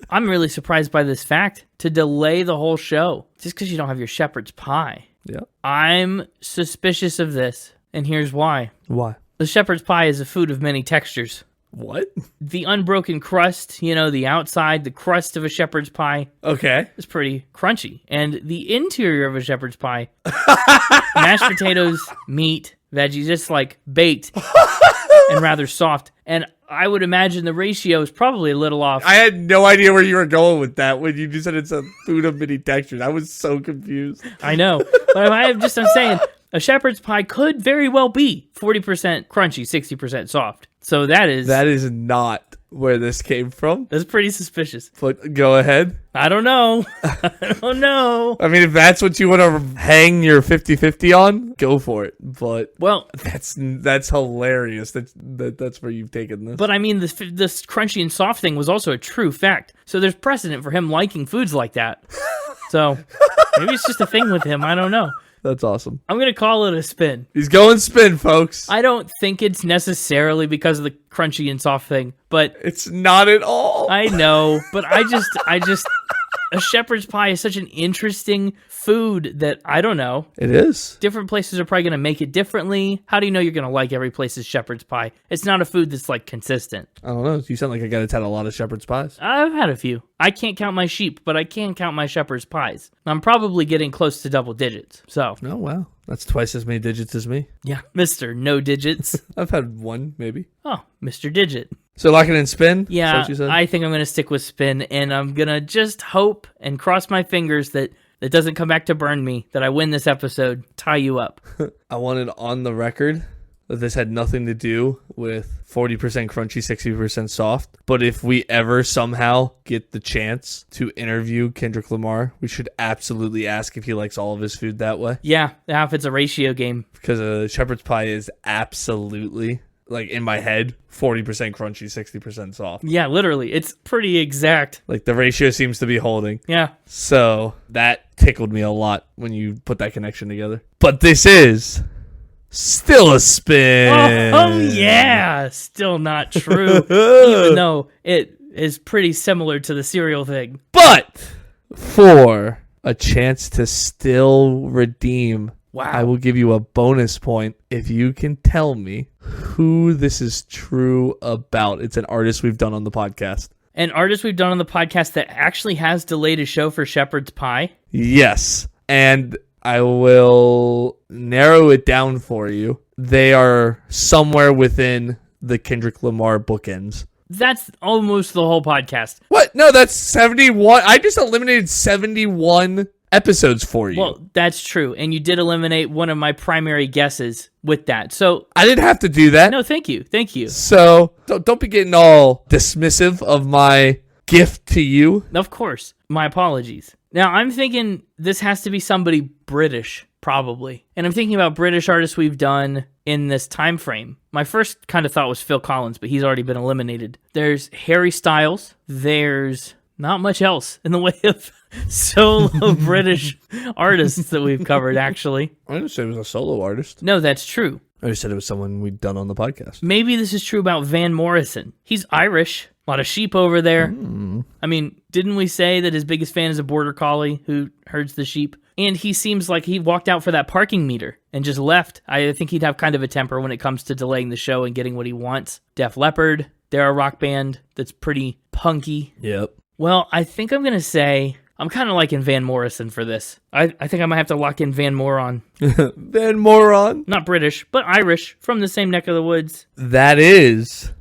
A: I'm really surprised by this fact, to delay the whole show just because you don't have your shepherd's pie.
C: Yeah.
A: I'm suspicious of this, and here's why.
C: Why?
A: The shepherd's pie is a food of many textures.
C: What?
A: The unbroken crust, the outside, the crust of a shepherd's pie.
C: Okay.
A: Is pretty crunchy. And the interior of a shepherd's pie, mashed potatoes, meat, veggies, just baked and rather soft. And I would imagine the ratio is probably a little off.
C: I had no idea where you were going with that when you just said it's a food of many textures. I was so confused.
A: I know. But I'm saying a shepherd's pie could very well be 40% crunchy, 60% soft. So that is
C: not where this came from,
A: That's pretty suspicious.
C: but go ahead.
A: I don't know. I don't know.
C: I mean, if that's what you want to hang your 50-50 on, go for it. But
A: Well,
C: that's hilarious. That's where you've taken this.
A: but I mean, this crunchy and soft thing was also a true fact. So there's precedent for him liking foods like that. So maybe it's just a thing with him. I don't know.
C: That's awesome.
A: I'm going to call it a spin.
C: He's going spin, folks.
A: I don't think it's necessarily because of the crunchy and soft thing, but
C: It's not at all.
A: I know, but I just a shepherd's pie is such an interesting food that I don't know.
C: It is.
A: Different places are probably going to make it differently. How do you know you're going to like every place's shepherd's pie? It's not a food that's like consistent.
C: I don't know. You sound like a guy that's had a lot of shepherd's pies.
A: I've had a few. I can't count my sheep, but I can count my shepherd's pies. I'm probably getting close to double digits. So,
C: Oh, wow. That's twice as many digits as me.
A: yeah, Mr. No Digits.
C: I've had one, maybe.
A: Oh, Mr. Digit.
C: So locking in spin? Is that
A: Yeah,
C: what you said?
A: I think I'm going to stick with spin, and I'm going to just hope and cross my fingers that it doesn't come back to burn me, that I win this episode, tie you up.
C: I wanted on the record that this had nothing to do with 40% crunchy, 60% soft. But if we ever somehow get the chance to interview Kendrick Lamar, we should absolutely ask if he likes all of his food that way.
A: Yeah, if it's a ratio game.
C: Because a shepherd's pie is absolutely, like in my head, 40% crunchy, 60% soft.
A: Yeah, literally. It's pretty exact.
C: Like the ratio seems to be holding.
A: Yeah.
C: So that tickled me a lot when you put that connection together. But this is still a spin.
A: Oh, yeah. Still not true. Even though it is pretty similar to the cereal thing.
C: But for a chance to still redeem,
A: Wow.
C: I will give you a bonus point if you can tell me who this is true about. It's an artist we've done on the podcast.
A: An artist we've done on the podcast that actually has delayed a show for Shepherd's Pie.
C: Yes. And I will narrow it down for you. They are somewhere within the Kendrick Lamar bookends.
A: That's almost the whole podcast.
C: What? No, that's 71. I just eliminated 71 episodes for you.
A: Well, that's true. And you did eliminate one of my primary guesses with that. So,
C: I didn't have to do that.
A: no, thank you. Thank you.
C: So don't be getting all dismissive of my gift to you.
A: Of course. My apologies. Now, I'm thinking this has to be somebody British, probably. And I'm thinking about British artists we've done in this time frame. My first kind of thought was Phil Collins, but he's already been eliminated. There's Harry Styles. There's not much else in the way of solo British artists that we've covered, actually.
C: I didn't say it was a solo artist.
A: No, that's true.
C: I just said it was someone we'd done on the podcast.
A: Maybe this is true about Van Morrison. He's Irish. A lot of sheep over there. I mean, didn't we say that his biggest fan is a border collie who herds the sheep? And he seems like he walked out for that parking meter and just left. I think he'd have kind of a temper when it comes to delaying the show and getting what he wants. Def Leppard, they're a rock band that's pretty punky.
C: Yep.
A: Well, I think I'm going to say I'm kind of liking Van Morrison for this. I think I might have to lock in Van Moron.
C: Van Moron.
A: Not British, but Irish, from the same neck of the woods.
C: That is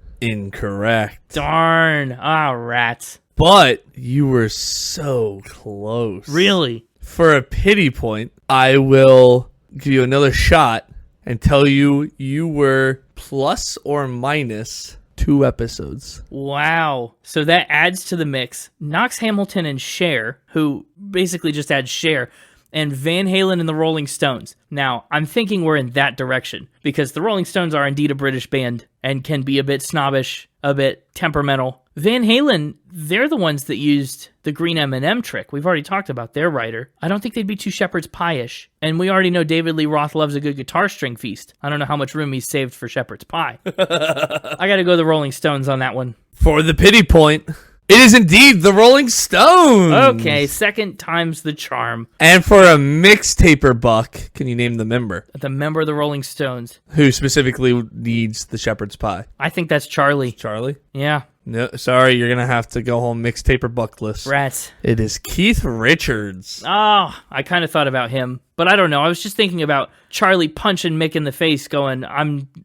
C: incorrect.
A: Darn. Ah, rats.
C: But you were so close.
A: Really?
C: For a pity point, I will give you another shot and tell you you were plus or minus 2 episodes.
A: Wow. So that adds to the mix. Knox Hamilton and Cher, who basically just adds Cher, and Van Halen and the Rolling Stones. Now, I'm thinking we're in that direction, because the Rolling Stones are indeed a British band and can be a bit snobbish, a bit temperamental. Van Halen, they're the ones that used the green M&M trick. We've already talked about their writer. I don't think they'd be too shepherd's pie-ish. And we already know David Lee Roth loves a good guitar string feast. I don't know how much room he's saved for shepherd's pie. I gotta go the Rolling Stones on that one.
C: For the pity point, it is indeed the Rolling Stones.
A: Okay, second time's the charm.
C: And for a mixtaper buck, can you name the member
A: The member of the Rolling Stones.
C: who specifically needs the shepherd's pie?
A: I think that's Charlie.
C: Charlie?
A: Yeah,
C: No, sorry, you're gonna have to go home mixtaper buckless.
A: rats.
C: It is Keith Richards.
A: Oh, I kind of thought about him, but I don't know. I was just thinking about Charlie punching Mick in the face going,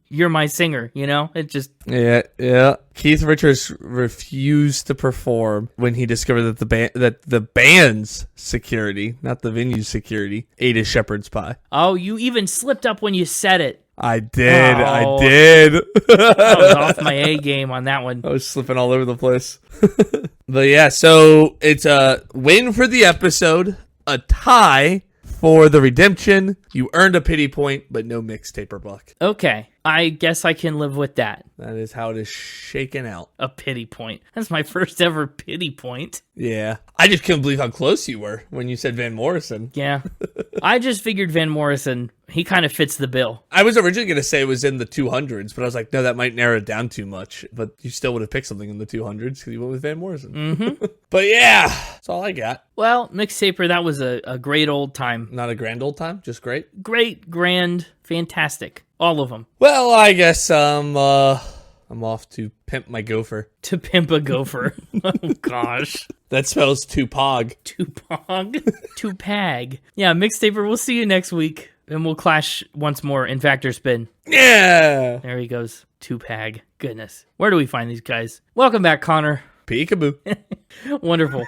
A: you're my singer, you know? It just,
C: Yeah. Keith Richards refused to perform when he discovered that the band's security, not the venue's security, ate his shepherd's pie.
A: oh, you even slipped up when you said it.
C: I did. I
A: Oh.
C: did.
A: I was off my A game on that one.
C: I was slipping all over the place. But yeah, so it's a win for the episode, a tie for the redemption. You earned a pity point, but no Mixtaper buck.
A: Okay, I guess I can live with that.
C: That is how it is shaken out.
A: A pity point. That's my first ever pity point.
C: Yeah. I just couldn't believe how close you were when you said Van Morrison.
A: Yeah. I just figured Van Morrison, he kind of fits the bill.
C: I was originally going to say it was in the 200s, but I was like, no, that might narrow it down too much. But you still would have picked something in the 200s because you went with Van Morrison.
A: Mm-hmm.
C: But yeah, that's all I got.
A: Well, Mixtaper, that was a great old time.
C: Not a grand old time, just great.
A: Great, grand, fantastic. All of them.
C: Well, I guess I'm off to pimp my gopher.
A: To pimp a gopher. Oh, gosh.
C: That spells Tupac.
A: Tupac. Tupag. Yeah, Mixtaper, we'll see you next week. And we'll clash once more in Factor Spin.
C: Yeah.
A: There he goes. Tupac. Goodness. Where do we find these guys? Welcome back, Connor.
C: Peekaboo.
A: Wonderful.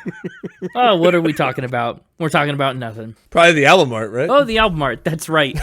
A: Oh, what are we talking about? We're talking about nothing.
C: Probably the album art, right?
A: Oh, the album art. That's right.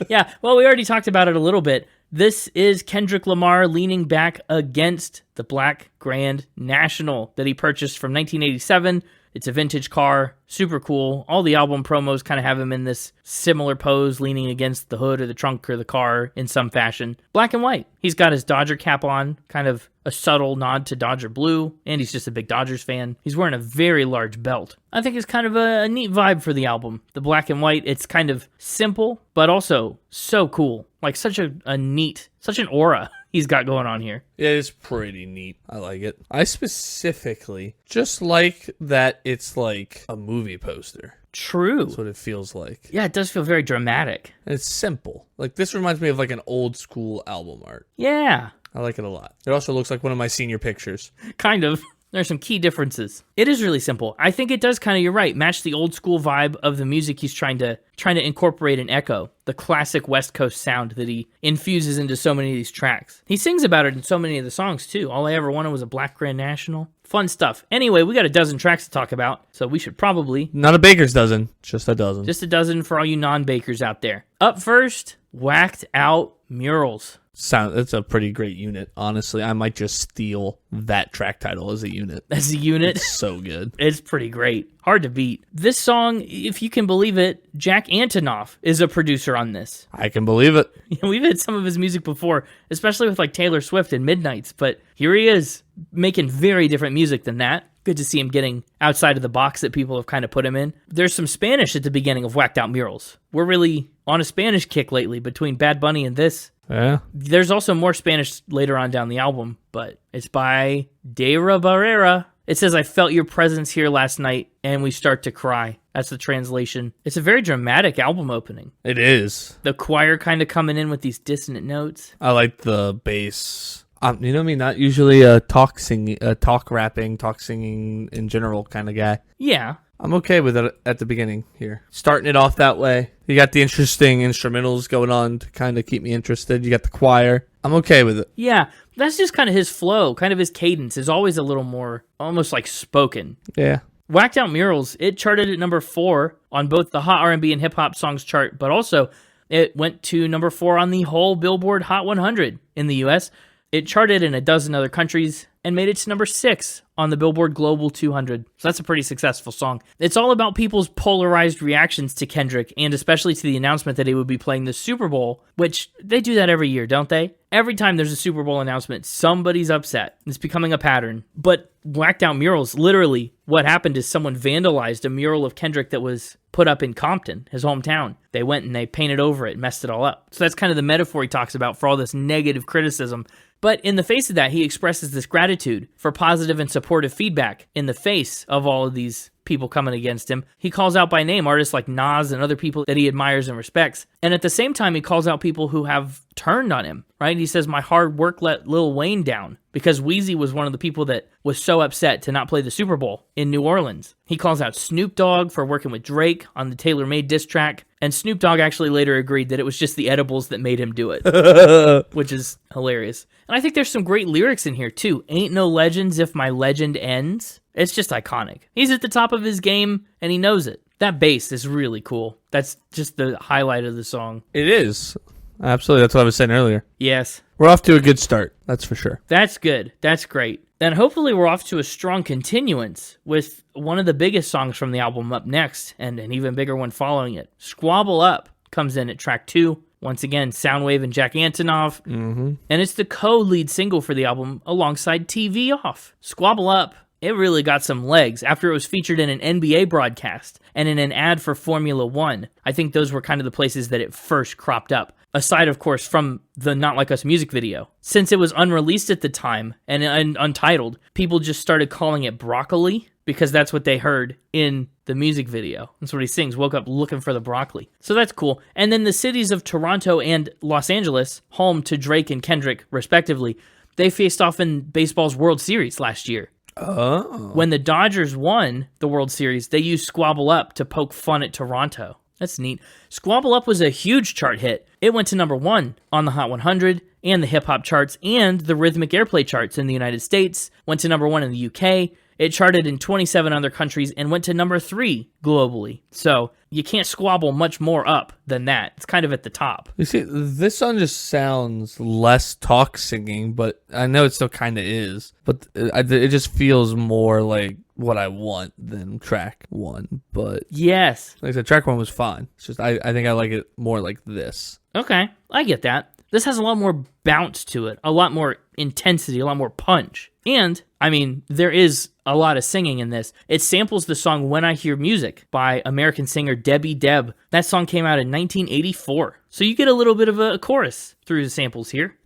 A: Yeah, well, we already talked about it a little bit. This is Kendrick Lamar leaning back against the Black Grand National that he purchased from 1987. It's a vintage car, super cool. All the album promos kind of have him in this similar pose, leaning against the hood or the trunk or the car in some fashion. Black and white. He's got his Dodger cap on, kind of a subtle nod to Dodger blue, and he's just a big Dodgers fan. He's wearing a very large belt. I think it's kind of a neat vibe for the album. The black and white, it's kind of simple, but also so cool. Like such a neat, such an aura he's got going on here.
C: Yeah, it's pretty neat. I like it. I specifically just like that it's like a movie poster.
A: True.
C: That's what it feels like.
A: Yeah, it does feel very dramatic.
C: And it's simple. Like this reminds me of like an old school album art.
A: Yeah,
C: I like it a lot. It also looks like one of my senior pictures.
A: kind of. There's some key differences. It is really simple. I think it does kind of, you're right, match the old school vibe of the music he's trying to incorporate and echo. The classic West Coast sound that he infuses into so many of these tracks. He sings about it in so many of the songs too. All I Ever Wanted Was a Black Grand National. Fun stuff. Anyway, we got a dozen tracks to talk about, so we should probably...
C: Not a baker's dozen, just a dozen.
A: Just a dozen for all you non-bakers out there. Up first, Wacced Out Murals.
C: It's a pretty great unit. Honestly, I might just steal that track title as a unit.
A: As a unit.
C: It's so good.
A: It's pretty great. Hard to beat. This song, if you can believe it, Jack Antonoff is a producer on this.
C: I can believe it.
A: We've had some of his music before, especially with like Taylor Swift and Midnights, but here he is making very different music than that. Good to see him getting outside of the box that people have kind of put him in. There's some Spanish at the beginning of Wacced Out Murals. We're really on a Spanish kick lately between Bad Bunny and this.
C: Yeah.
A: There's also more Spanish later on down the album, but it's by Dara Barrera. It says, I felt your presence here last night, and we start to cry. That's the translation. It's a very dramatic album opening.
C: It is.
A: The choir kind of coming in with these dissonant notes.
C: I like the bass. You know me, not usually a talk singing in general kind of guy.
A: Yeah.
C: I'm okay with it at the beginning here. Starting it off that way. You got the interesting instrumentals going on to kind of keep me interested. You got the choir. I'm okay with it.
A: Yeah, that's just kind of his flow, kind of his cadence is always a little more almost like spoken.
C: Yeah.
A: Wacced Out Murals, it charted at number 4 on both the Hot R&B and Hip Hop Songs chart, but also it went to number 4 on the whole Billboard Hot 100 in the US. It charted in a dozen other countries and made it to number 6 on the Billboard Global 200. So that's a pretty successful song. It's all about people's polarized reactions to Kendrick, and especially to the announcement that he would be playing the Super Bowl, which they do that every year, don't they? Every time there's a Super Bowl announcement, somebody's upset. It's becoming a pattern. But Wacced Out Murals, literally, what happened is someone vandalized a mural of Kendrick that was put up in Compton, his hometown. They went and they painted over it, messed it all up. So that's kind of the metaphor he talks about for all this negative criticism. But in the face of that, he expresses this gratitude for positive and supportive feedback in the face of all of these people coming against him. He calls out by name artists like Nas and other people that he admires and respects. And at the same time, he calls out people who have turned on him, right? He says, my hard work let Lil Wayne down, because Weezy was one of the people that was so upset to not play the Super Bowl in New Orleans. He calls out Snoop Dogg for working with Drake on the Taylor Made diss track. And Snoop Dogg actually later agreed that it was just the edibles that made him do it, which is hilarious. And I think there's some great lyrics in here too. Ain't no legends if my legend ends. It's just iconic. He's at the top of his game and he knows it. That bass is really cool. That's just the highlight of the song.
C: It is. absolutely. That's what I was saying earlier.
A: Yes.
C: We're off to a good start. That's for sure.
A: That's good. That's great. Then hopefully we're off to a strong continuance with one of the biggest songs from the album up next, and an even bigger one following it. Squabble Up comes in at track 2. Once again, Soundwave and Jack Antonoff. Mm-hmm. And it's the co-lead single for the album alongside TV Off. Squabble Up, it really got some legs after it was featured in an NBA broadcast and in an ad for Formula One. I think those were kind of the places that it first cropped up. Aside, of course, from the Not Like Us music video. Since it was unreleased at the time and untitled, people just started calling it Broccoli because that's what they heard in the music video. That's what he sings, woke up looking for the broccoli. So that's cool. And then the cities of Toronto and Los Angeles, home to Drake and Kendrick, respectively, they faced off in baseball's World Series last year.
C: Oh.
A: When the Dodgers won the World Series, they used Squabble Up to poke fun at Toronto. That's neat. Squabble Up was a huge chart hit. It went to number 1 on the Hot 100 and the hip-hop charts and the rhythmic airplay charts in the United States, went to number 1 in the UK. It charted in 27 other countries and went to number 3 globally. So you can't squabble much more up than that. It's kind of at the top.
C: You see, this song just sounds less talk singing, but I know it still kind of is. But it just feels more like what I want than track 1. But
A: yes,
C: like I said, track 1 was fine. It's just I think I like it more like this.
A: Okay, I get that. This has a lot more bounce to it, a lot more intensity, a lot more punch. And, I mean, there is a lot of singing in this. It samples the song When I Hear Music by American singer Debbie Deb. That song came out in 1984. So you get a little bit of a chorus through the samples here.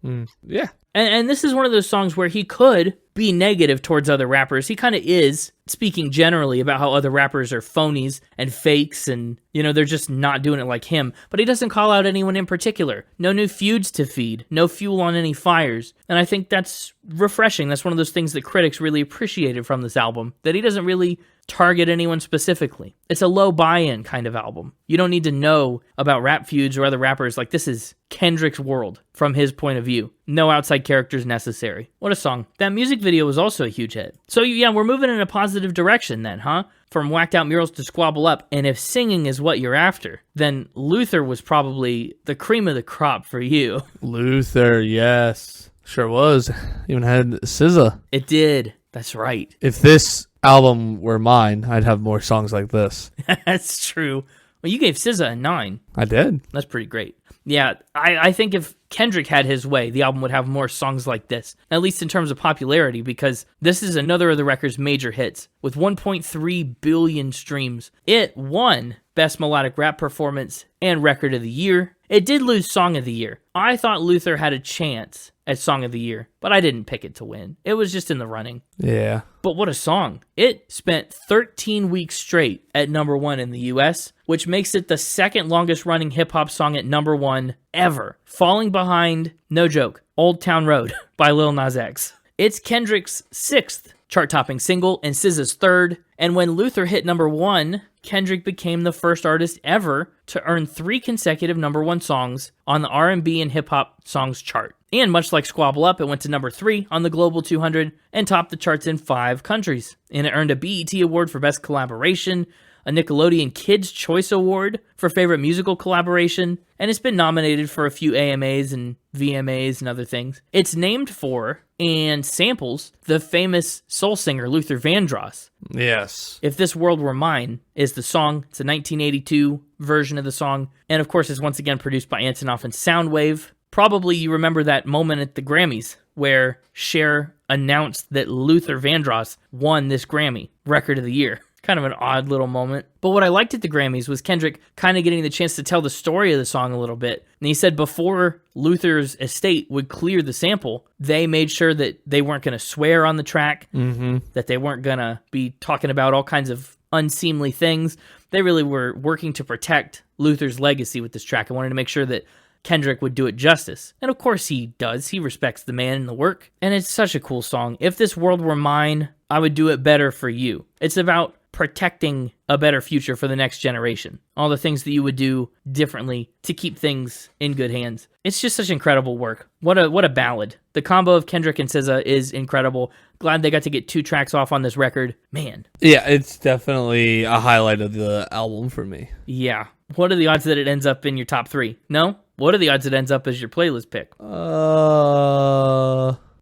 C: Yeah.
A: And this is one of those songs where he could be negative towards other rappers. He kind of is, speaking generally about how other rappers are phonies and fakes and, you know, they're just not doing it like him. But he doesn't call out anyone in particular. No new feuds to feed. No fuel on any fires. And I think that's refreshing. That's one of those things that critics really appreciated from this album, that he doesn't really target anyone specifically. It's a low buy-in kind of album. You don't need to know about rap feuds or other rappers. Like, this is Kendrick's world from his point of view. No outside characters necessary. What a song. That music video was also a huge hit. So yeah, we're moving in a positive direction then, huh? From Wacced Out Murals to Squabble Up. And if singing is what you're after, then Luther was probably the cream of the crop for you.
C: Luther, yes. Sure was. Even had SZA.
A: It did. That's right.
C: If this album were mine, I'd have more songs like this.
A: That's true. Well, you gave SZA a 9.
C: I did.
A: That's pretty great. Yeah, I think if Kendrick had his way, the album would have more songs like this, at least in terms of popularity, because this is another of the record's major hits. With 1.3 billion streams, it won Best Melodic Rap Performance and Record of the Year. It did lose Song of the Year. I thought Luther had a chance at Song of the Year, but I didn't pick it to win. It was just in the running.
C: Yeah.
A: But what a song. It spent 13 weeks straight at number 1 in the US, which makes it the second longest running hip-hop song at number 1 ever, falling behind, no joke, Old Town Road by Lil Nas X. It's Kendrick's 6th chart-topping single and SZA's 3rd, and when Luther hit number 1, Kendrick became the first artist ever to earn 3 consecutive number 1 songs on the R&B and hip-hop songs chart. And much like Squabble Up, it went to number 3 on the Global 200 and topped the charts in 5 countries. And it earned a BET Award for Best Collaboration, a Nickelodeon Kids' Choice Award for Favorite Musical Collaboration, and it's been nominated for a few AMAs and VMAs and other things. It's named for and samples the famous soul singer Luther Vandross.
C: Yes.
A: If This World Were Mine is the song. It's a 1982 version of the song, and of course it's once again produced by Antonoff and Soundwave. Probably you remember that moment at the Grammys where Cher announced that Luther Vandross won this Grammy, Record of the Year. Kind of an odd little moment. But what I liked at the Grammys was Kendrick kind of getting the chance to tell the story of the song a little bit. And he said before Luther's estate would clear the sample, they made sure that they weren't going to swear on the track, that they weren't going to be talking about all kinds of unseemly things. They really were working to protect Luther's legacy with this track and wanted to make sure that Kendrick would do it justice. And of course he does. He respects the man and the work. And it's such a cool song. If This World Were Mine, I Would Do It Better for You. It's about protecting a better future for the next generation. All the things that you would do differently to keep things in good hands. It's just such incredible work. What a ballad. The combo of Kendrick and SZA is incredible. Glad they got to get 2 tracks off on this record. Man.
C: Yeah, it's definitely a highlight of the album for me.
A: Yeah. What are the odds that it ends up in your top 3? No? What are the odds it ends up as your playlist pick?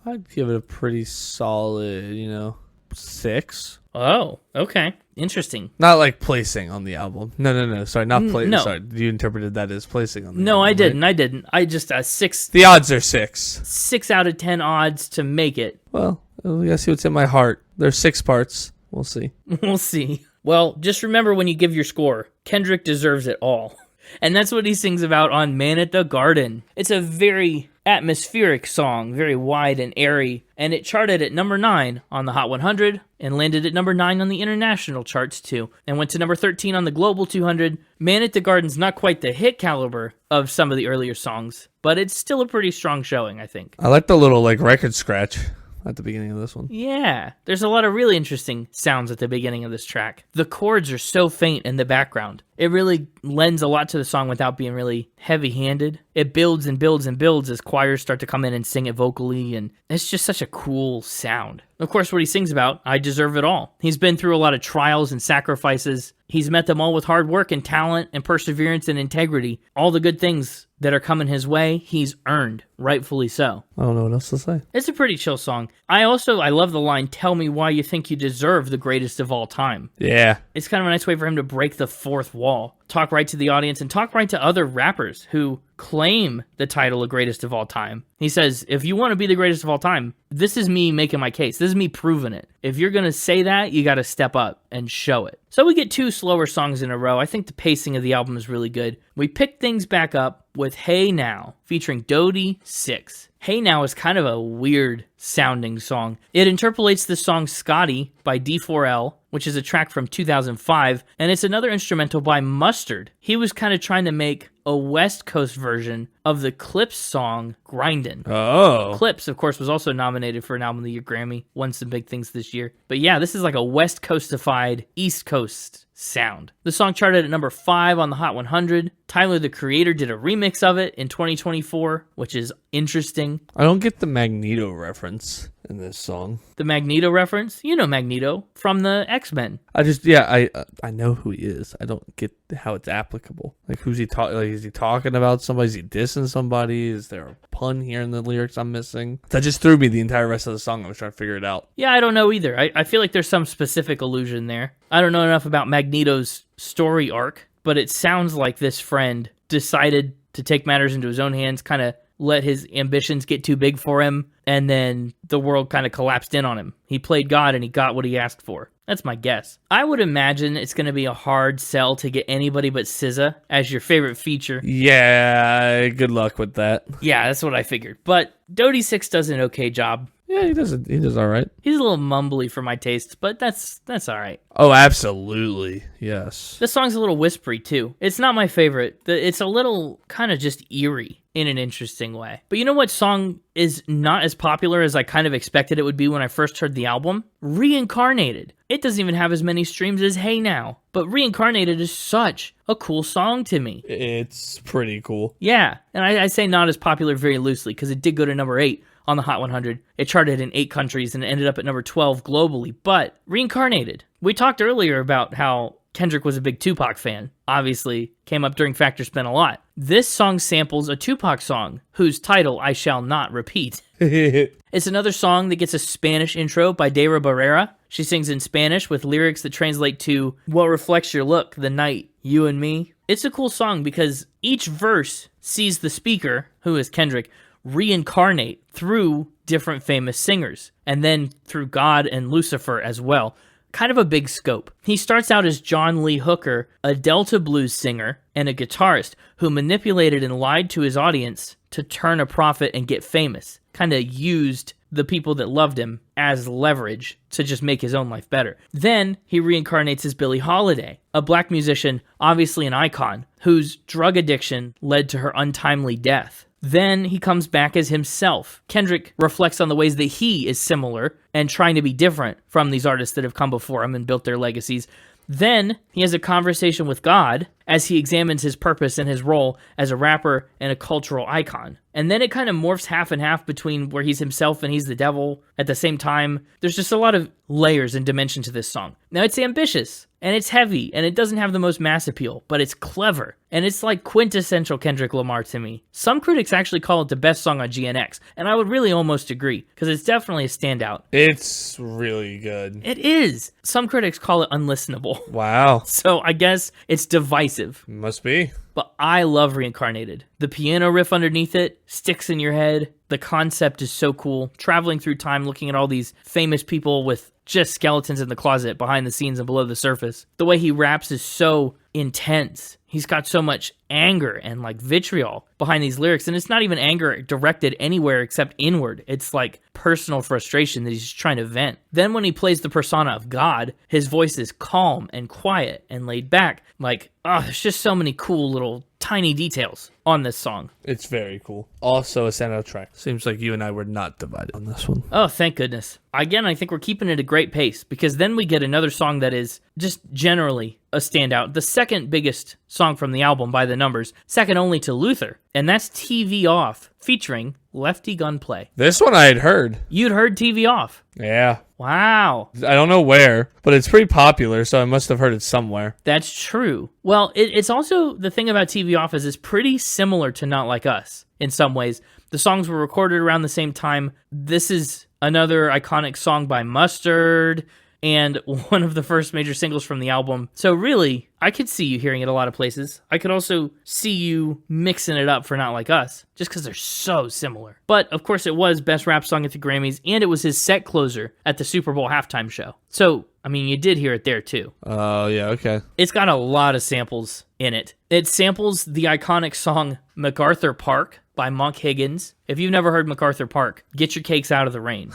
C: I'd give it a pretty solid, 6.
A: Oh, okay. Interesting.
C: Not like placing on the album. No. Sorry, not placing.
A: no.
C: Sorry, you interpreted that as placing on the album.
A: No, I didn't.
C: Right?
A: I didn't. I just 6.
C: The odds are 6.
A: 6 out of 10 odds to make it.
C: Well, we gotta see what's in my heart. There's 6 parts. We'll see.
A: We'll see. Well, just remember when you give your score, Kendrick deserves it all. And that's what he sings about on Man at the Garden. It's a very atmospheric song, very wide and airy, and it charted at number 9 on the Hot 100 and landed at number 9 on the international charts too, and went to number 13 on the Global 200. Man at the Garden's not quite the hit caliber of some of the earlier songs, but it's still a pretty strong showing, I think.
C: I like the little record scratch at the beginning of this one.
A: Yeah, there's a lot of really interesting sounds at the beginning of this track. The chords are so faint in the background. It really lends a lot to the song without being really heavy-handed. It builds and builds and builds as choirs start to come in and sing it vocally, and it's just such a cool sound. Of course, what he sings about, I deserve it all. He's been through a lot of trials and sacrifices. He's met them all with hard work and talent and perseverance and integrity. All the good things that are coming his way, he's earned, rightfully so.
C: I don't know what else to say.
A: It's a pretty chill song. I love the line, "Tell me why you think you deserve the greatest of all time."
C: Yeah.
A: It's kind of a nice way for him to break the fourth wall, talk right to the audience, and talk right to other rappers who claim the title of greatest of all time. He says, if you want to be the greatest of all time, this is me making my case. This is me proving it. If you're going to say that, you got to step up and show it. So we get 2 slower songs in a row. I think the pacing of the album is really good. We pick things back up with Hey Now, featuring Dodie 6. Hey Now is kind of a weird sounding song. It interpolates the song Scotty by D4L, which is a track from 2005, and it's another instrumental by Mustard. He was kind of trying to make a West Coast version of the Clips song Grindin'.
C: Oh.
A: Clips, of course, was also nominated for an Album of the Year Grammy, won some big things this year. But yeah, this is like a West Coastified East Coast sound. The song charted at number 5 on the Hot 100. Tyler, the Creator, did a remix of it in 2024, which is interesting.
C: I don't get the Magneto reference in this song.
A: The Magneto reference? You know Magneto from the X-Men.
C: I know who he is. I don't get how it's applicable. Like, who's he talking? Like, is he talking about somebody? Is he dissing somebody? Is there a pun here in the lyrics I'm missing? That just threw me the entire rest of the song. I was trying to figure it out.
A: Yeah, I don't know either. I feel like there's some specific allusion there. I don't know enough about Magneto's story arc, but it sounds like this friend decided to take matters into his own hands, kind of let his ambitions get too big for him, and then the world kind of collapsed in on him. He played God and he got what he asked for. That's my guess. I would imagine it's going to be a hard sell to get anybody but SZA as your favorite feature.
C: Yeah, good luck with that.
A: Yeah, that's what I figured. But Dodie 6 does an okay job.
C: Yeah, he does all right.
A: He's a little mumbly for my tastes, but that's all right.
C: Oh, absolutely. Yes.
A: This song's a little whispery, too. It's not my favorite. It's a little kind of just eerie in an interesting way. But you know what song is not as popular as I kind of expected it would be when I first heard the album? Reincarnated. It doesn't even have as many streams as Hey Now. But Reincarnated is such a cool song to me.
C: It's pretty cool.
A: Yeah, and I say not as popular very loosely because it did go to number 8 on the Hot 100. It charted in 8 countries and it ended up at number 12 globally. But Reincarnated. We talked earlier about how Kendrick was a big Tupac fan. Obviously, came up during Factor Spin a lot. This song samples a Tupac song, whose title I shall not repeat. It's another song that gets a Spanish intro by Dayra Barrera. She sings in Spanish with lyrics that translate to, "What reflects your look, the night, you and me?" It's a cool song because each verse sees the speaker, who is Kendrick, reincarnate through different famous singers, and then through God and Lucifer as well. Kind of a big scope. He starts out as John Lee Hooker, a Delta blues singer and a guitarist who manipulated and lied to his audience to turn a profit and get famous. Kind of used the people that loved him as leverage to just make his own life better. Then he reincarnates as Billie Holiday, a black musician, obviously an icon, whose drug addiction led to her untimely death. Then he comes back as himself. Kendrick reflects on the ways that he is similar and trying to be different from these artists that have come before him and built their legacies. Then he has a conversation with God as he examines his purpose and his role as a rapper and a cultural icon. And then it kind of morphs half and half between where he's himself and he's the devil at the same time. There's just a lot of layers and dimension to this song. Now, it's ambitious, and it's heavy, and it doesn't have the most mass appeal, but it's clever, and it's like quintessential Kendrick Lamar to me. Some critics actually call it the best song on GNX, and I would really almost agree, because it's definitely a standout.
C: It's really good.
A: It is. Some critics call it unlistenable.
C: Wow.
A: So I guess it's divisive.
C: Must be.
A: But I love Reincarnated. The piano riff underneath it sticks in your head. The concept is so cool. Traveling through time, looking at all these famous people with just skeletons in the closet, behind the scenes and below the surface. The way he raps is so intense. He's got so much anger and like vitriol behind these lyrics. And it's not even anger directed anywhere except inward. It's like personal frustration that he's just trying to vent. Then when he plays the persona of God, his voice is calm and quiet and laid back. Like, there's just so many cool little tiny details on this song.
C: It's very cool. Also a standout track. Seems like you and I were not divided on this one.
A: Oh, thank goodness. Again, I think we're keeping it a great pace, because then we get another song that is just generally a standout. The second biggest song from the album by the numbers, second only to Luther, and that's TV Off, featuring Lefty Gunplay.
C: This one I had heard.
A: You'd heard TV Off?
C: Yeah.
A: Wow.
C: I don't know where, but it's pretty popular, so I must have heard it somewhere.
A: That's true. Well, it's also, the thing about TV Off is it's pretty similar to Not Like Us in some ways. The songs were recorded around the same time. This is another iconic song by Mustard, and one of the first major singles from the album. So really, I could see you hearing it a lot of places. I could also see you mixing it up for Not Like Us, just because they're so similar. But, of course, it was Best Rap Song at the Grammys, and it was his set closer at the Super Bowl halftime show. So, I mean, you did hear it there, too.
C: Oh, yeah, okay.
A: It's got a lot of samples in it. It samples the iconic song MacArthur Park by Monk Higgins. If you've never heard MacArthur Park, get your cakes out of the rain.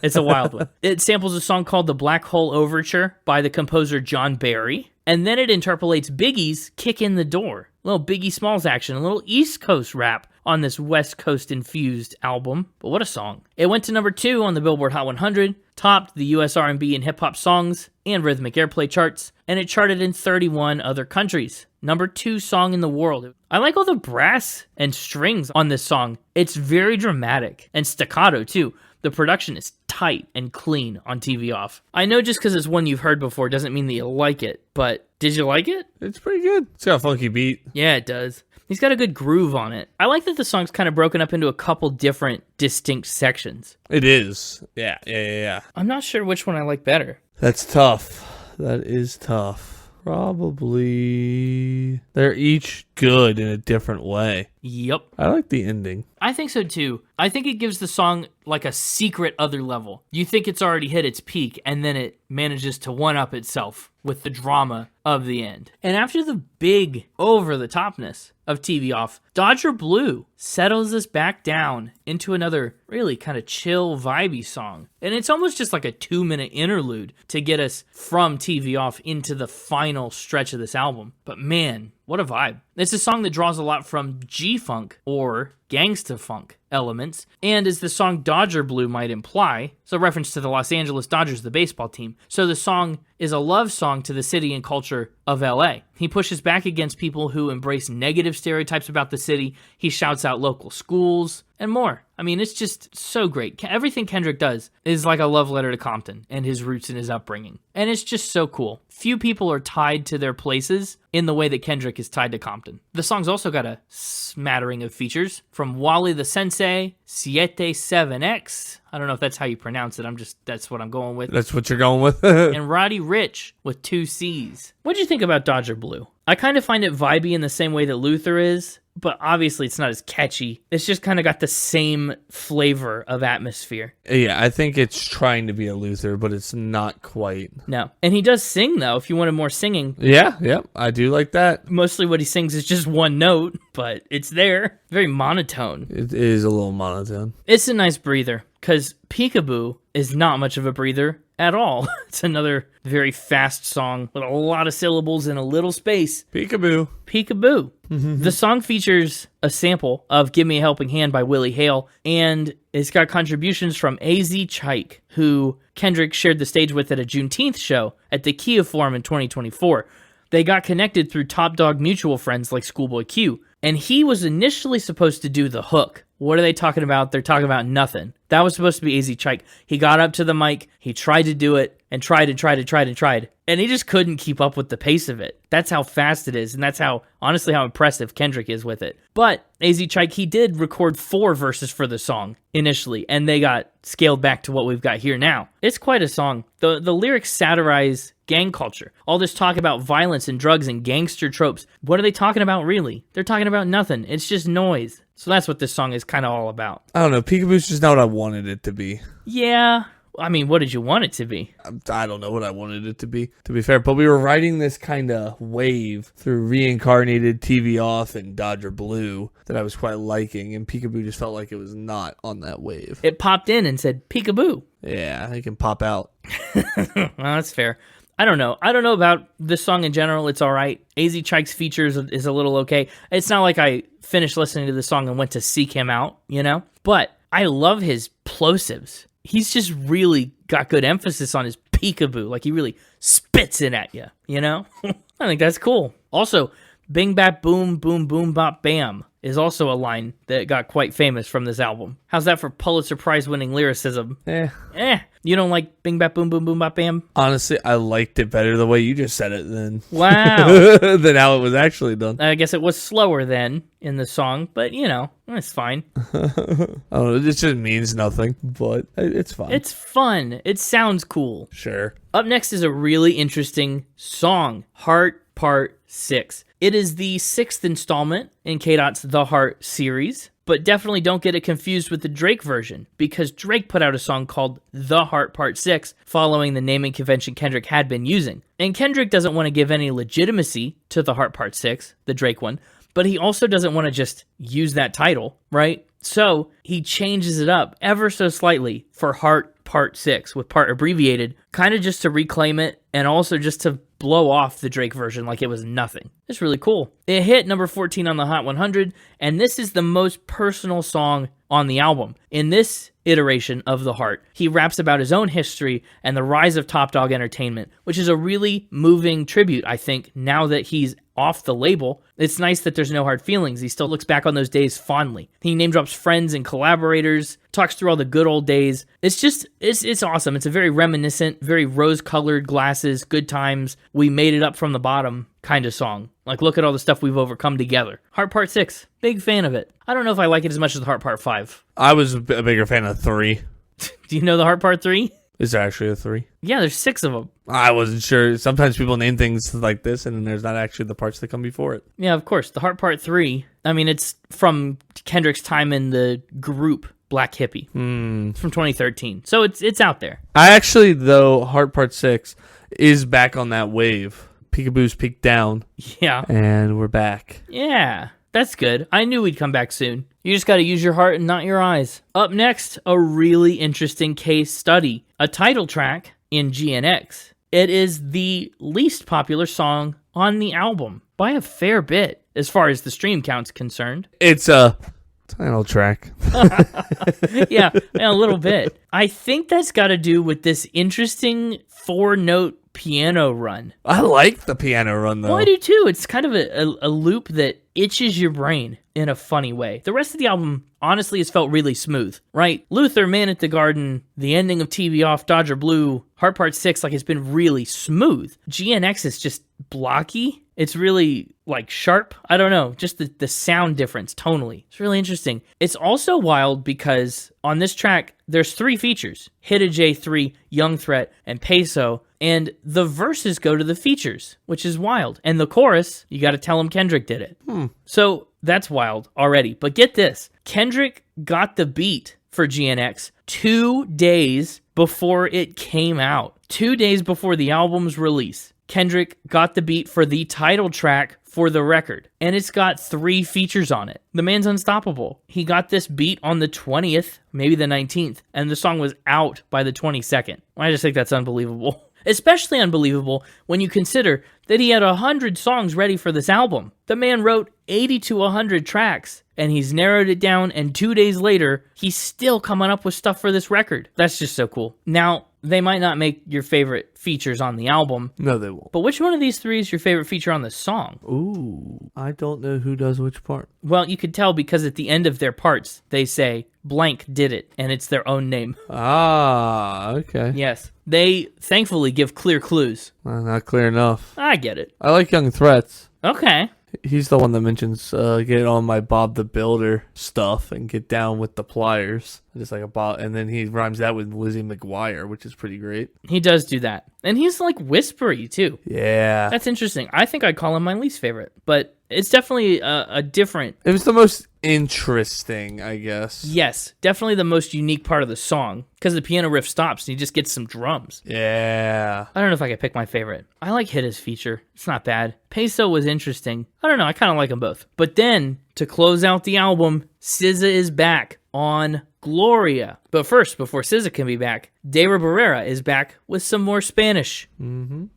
A: It's a wild one. It samples a song called The Black Hole Overture by the composer John Barry. And then it interpolates Biggie's Kick in the Door. A little Biggie Smalls action, a little East Coast rap on this West Coast infused album. But what a song. It went to number 2 on the Billboard Hot 100, topped the US R&B and hip hop songs and rhythmic airplay charts, and it charted in 31 other countries. Number 2 song in the world. I like all the brass and strings on this song. It's very dramatic and staccato too. The production is tight and clean on TV Off. I know just because it's one you've heard before doesn't mean that you like it, but did you like it?
C: It's pretty good. It's got a funky beat.
A: Yeah, it does. He's got a good groove on it. I like that the song's kind of broken up into a couple different distinct sections.
C: It is. Yeah.
A: I'm not sure which one I like better.
C: That's tough. That is tough. Probably. They're each good in a different way.
A: Yep.
C: I like the ending.
A: I think so too. I think it gives the song like a secret other level. You think it's already hit its peak, and then it manages to one-up itself with the drama of the end. And after the big over-the-topness of TV Off, Dodger Blue settles us back down into another really kind of chill, vibey song. And it's almost just like a 2-minute interlude to get us from TV Off into the final stretch of this album. But man, what a vibe. It's a song that draws a lot from G-Funk or Gangsta Funk elements, and as the song Dodger Blue might imply, it's a reference to the Los Angeles Dodgers, the baseball team. So the song is a love song to the city and culture of LA. He pushes back against people who embrace negative stereotypes about the city. He shouts out local schools and more. I mean, it's just so great. Everything Kendrick does is like a love letter to Compton and his roots and his upbringing. And it's just so cool. Few people are tied to their places in the way that Kendrick is tied to Compton. The song's also got a smattering of features from Wallie the Sensei, 7X. I don't know if that's how you pronounce it. That's what I'm going with.
C: That's what you're going with?
A: And Roddy Ricch with 2 C's. What'd you think about Dodger Blue? I kind of find it vibey in the same way that Luther is, but obviously it's not as catchy. It's just kind of got the same flavor of atmosphere.
C: Yeah, I think it's trying to be a Luther, but it's not quite.
A: No. And he does sing, though, if you wanted more singing.
C: Yeah, I do like that.
A: Mostly what he sings is just one note, but it's there. Very monotone.
C: It is a little monotone.
A: It's a nice breather, because Peekaboo is not much of a breather at all. It's another very fast song with a lot of syllables in a little space.
C: Peekaboo.
A: Peekaboo. The song features a sample of Give Me a Helping Hand by Willie Hale, and it's got contributions from A.Z. Chike, who Kendrick shared the stage with at a Juneteenth show at the Kia Forum in 2024. They got connected through Top Dog mutual friends like Schoolboy Q, and he was initially supposed to do the hook. What are they talking about? They're talking about nothing. That was supposed to be AZ Chike. He got up to the mic, he tried to do it, and tried. And he just couldn't keep up with the pace of it. That's how fast it is, and that's how, honestly, how impressive Kendrick is with it. But AZ Chike, he did record 4 verses for the song initially, and they got scaled back to what we've got here now. It's quite a song. The lyrics satirize gang culture. All this talk about violence and drugs and gangster tropes. What are they talking about, really? They're talking about nothing. It's just noise. So that's what this song is kind of all about.
C: I don't know. Peekaboo's just not what I wanted it to be.
A: Yeah. I mean, what did you want it to be?
C: I don't know what I wanted it to be fair. But we were riding this kind of wave through Reincarnated, TV Off, and Dodger Blue that I was quite liking. And Peekaboo just felt like it was not on that wave.
A: It popped in and said, Peekaboo.
C: Yeah, it can pop out.
A: Well, that's fair. I don't know. I don't know about this song in general. It's all right. AZ Chike's features is a little okay. It's not like I finished listening to the song and went to seek him out, you know? But I love his plosives. He's just really got good emphasis on his peekaboo. Like, he really spits it at you, you know? I think that's cool. Also, bing, bap, boom, boom, boom, bop, bam is also a line that got quite famous from this album. How's that for Pulitzer Prize winning lyricism? You don't like bing, bap, boom, boom, boom, bop, bam?
C: Honestly, I liked it better the way you just said it than
A: Wow.
C: than how it was actually done.
A: I guess it was slower then in the song, but, you know, it's fine.
C: Oh, it just means nothing, but it's fine.
A: It's fun. It sounds cool.
C: Sure.
A: Up next is a really interesting song, Heart Part 6. It is the 6th installment in K-Dot's The Heart series, but definitely don't get it confused with the Drake version, because Drake put out a song called The Heart Part 6 following the naming convention Kendrick had been using. And Kendrick doesn't want to give any legitimacy to The Heart Part 6, the Drake one, but he also doesn't want to just use that title, right? So he changes it up ever so slightly for Heart Part 6, with part abbreviated, kind of just to reclaim it and also just to blow off the Drake version like it was nothing. It's really cool. It hit number 14 on the Hot 100, and this is the most personal song on the album. In this iteration of The Heart, he raps about his own history and the rise of Top Dog Entertainment, which is a really moving tribute, I think, now that he's off the label. It's nice that there's no hard feelings. He still looks back on those days fondly. He name drops friends and collaborators, talks through all the good old days. It's awesome. It's a very reminiscent, very rose-colored glasses, good times, we made it up from the bottom kind of song. Like, look at all the stuff we've overcome together. Heart Part 6, big fan of it. I don't know if I like it as much as the Heart Part 5.
C: I was a bigger fan of 3.
A: Do you know the Heart Part 3?
C: Is there actually a 3?
A: Yeah, there's 6 of them.
C: I wasn't sure. Sometimes people name things like this, and then there's not actually the parts that come before it.
A: Yeah, of course. The Heart Part 3, I mean, it's from Kendrick's time in the group Black Hippie. It's from 2013. So it's out there.
C: I actually, though, Heart Part 6 is back on that wave. Peekaboo's peaked down.
A: Yeah.
C: And we're back.
A: Yeah, that's good. I knew we'd come back soon. You just got to use your heart and not your eyes. Up next, a really interesting case study. A title track in GNX. It is the least popular song on the album by a fair bit, as far as the stream count's concerned.
C: It's a title track.
A: Yeah, a little bit. I think that's got to do with this interesting 4-note piano run.
C: I like the piano run, though.
A: Well, I do too. It's kind of a loop that itches your brain in a funny way. The rest of the album, honestly, has felt really smooth, right? Luther, Man at the Garden, the ending of TV Off, Dodger Blue, Heart Part 6, like, it's been really smooth. GNX is just blocky. It's really, like, sharp. I don't know. Just the sound difference tonally. It's really interesting. It's also wild because on this track, there's 3 features. Hitta J3, Young Threat, and Peso. And the verses go to the features, which is wild. And the chorus, you got to tell him Kendrick did it. So that's wild already. But get this. Kendrick got the beat for GNX 2 days before it came out. 2 days before the album's release. Kendrick got the beat for the title track for the record, and it's got 3 features on it. The man's unstoppable. He got this beat on the 20th, maybe the 19th, and the song was out by the 22nd. I just think that's unbelievable. Especially unbelievable when you consider that he had 100 songs ready for this album. The man wrote 80 to 100 tracks, and he's narrowed it down, and 2 days later, he's still coming up with stuff for this record. That's just so cool. Now, they might not make your favorite features on the album.
C: No, they won't.
A: But which one of these three is your favorite feature on the song?
C: Ooh, I don't know who does which part.
A: Well, you could tell because at the end of their parts, they say, blank did it, and it's their own name.
C: Ah, okay.
A: Yes. They thankfully give clear clues.
C: Not clear enough.
A: I get it.
C: I like Young Threats.
A: Okay.
C: He's the one that mentions get on my Bob the Builder stuff and get down with the pliers. Just like a Bob, and then he rhymes that with Lizzie McGuire, which is pretty great.
A: He does do that. And he's like whispery too.
C: Yeah.
A: That's interesting. I think I'd call him my least favorite, but it's definitely a different.
C: It was the most interesting, I guess.
A: Yes, definitely the most unique part of the song because the piano riff stops and he just gets some drums.
C: Yeah.
A: I don't know if I could pick my favorite. I like Hitta's feature. It's not bad. Peso was interesting. I don't know. I kind of like them both. But then to close out the album, SZA is back on Gloria. But first, before SZA can be back, Dara Barrera is back with some more Spanish.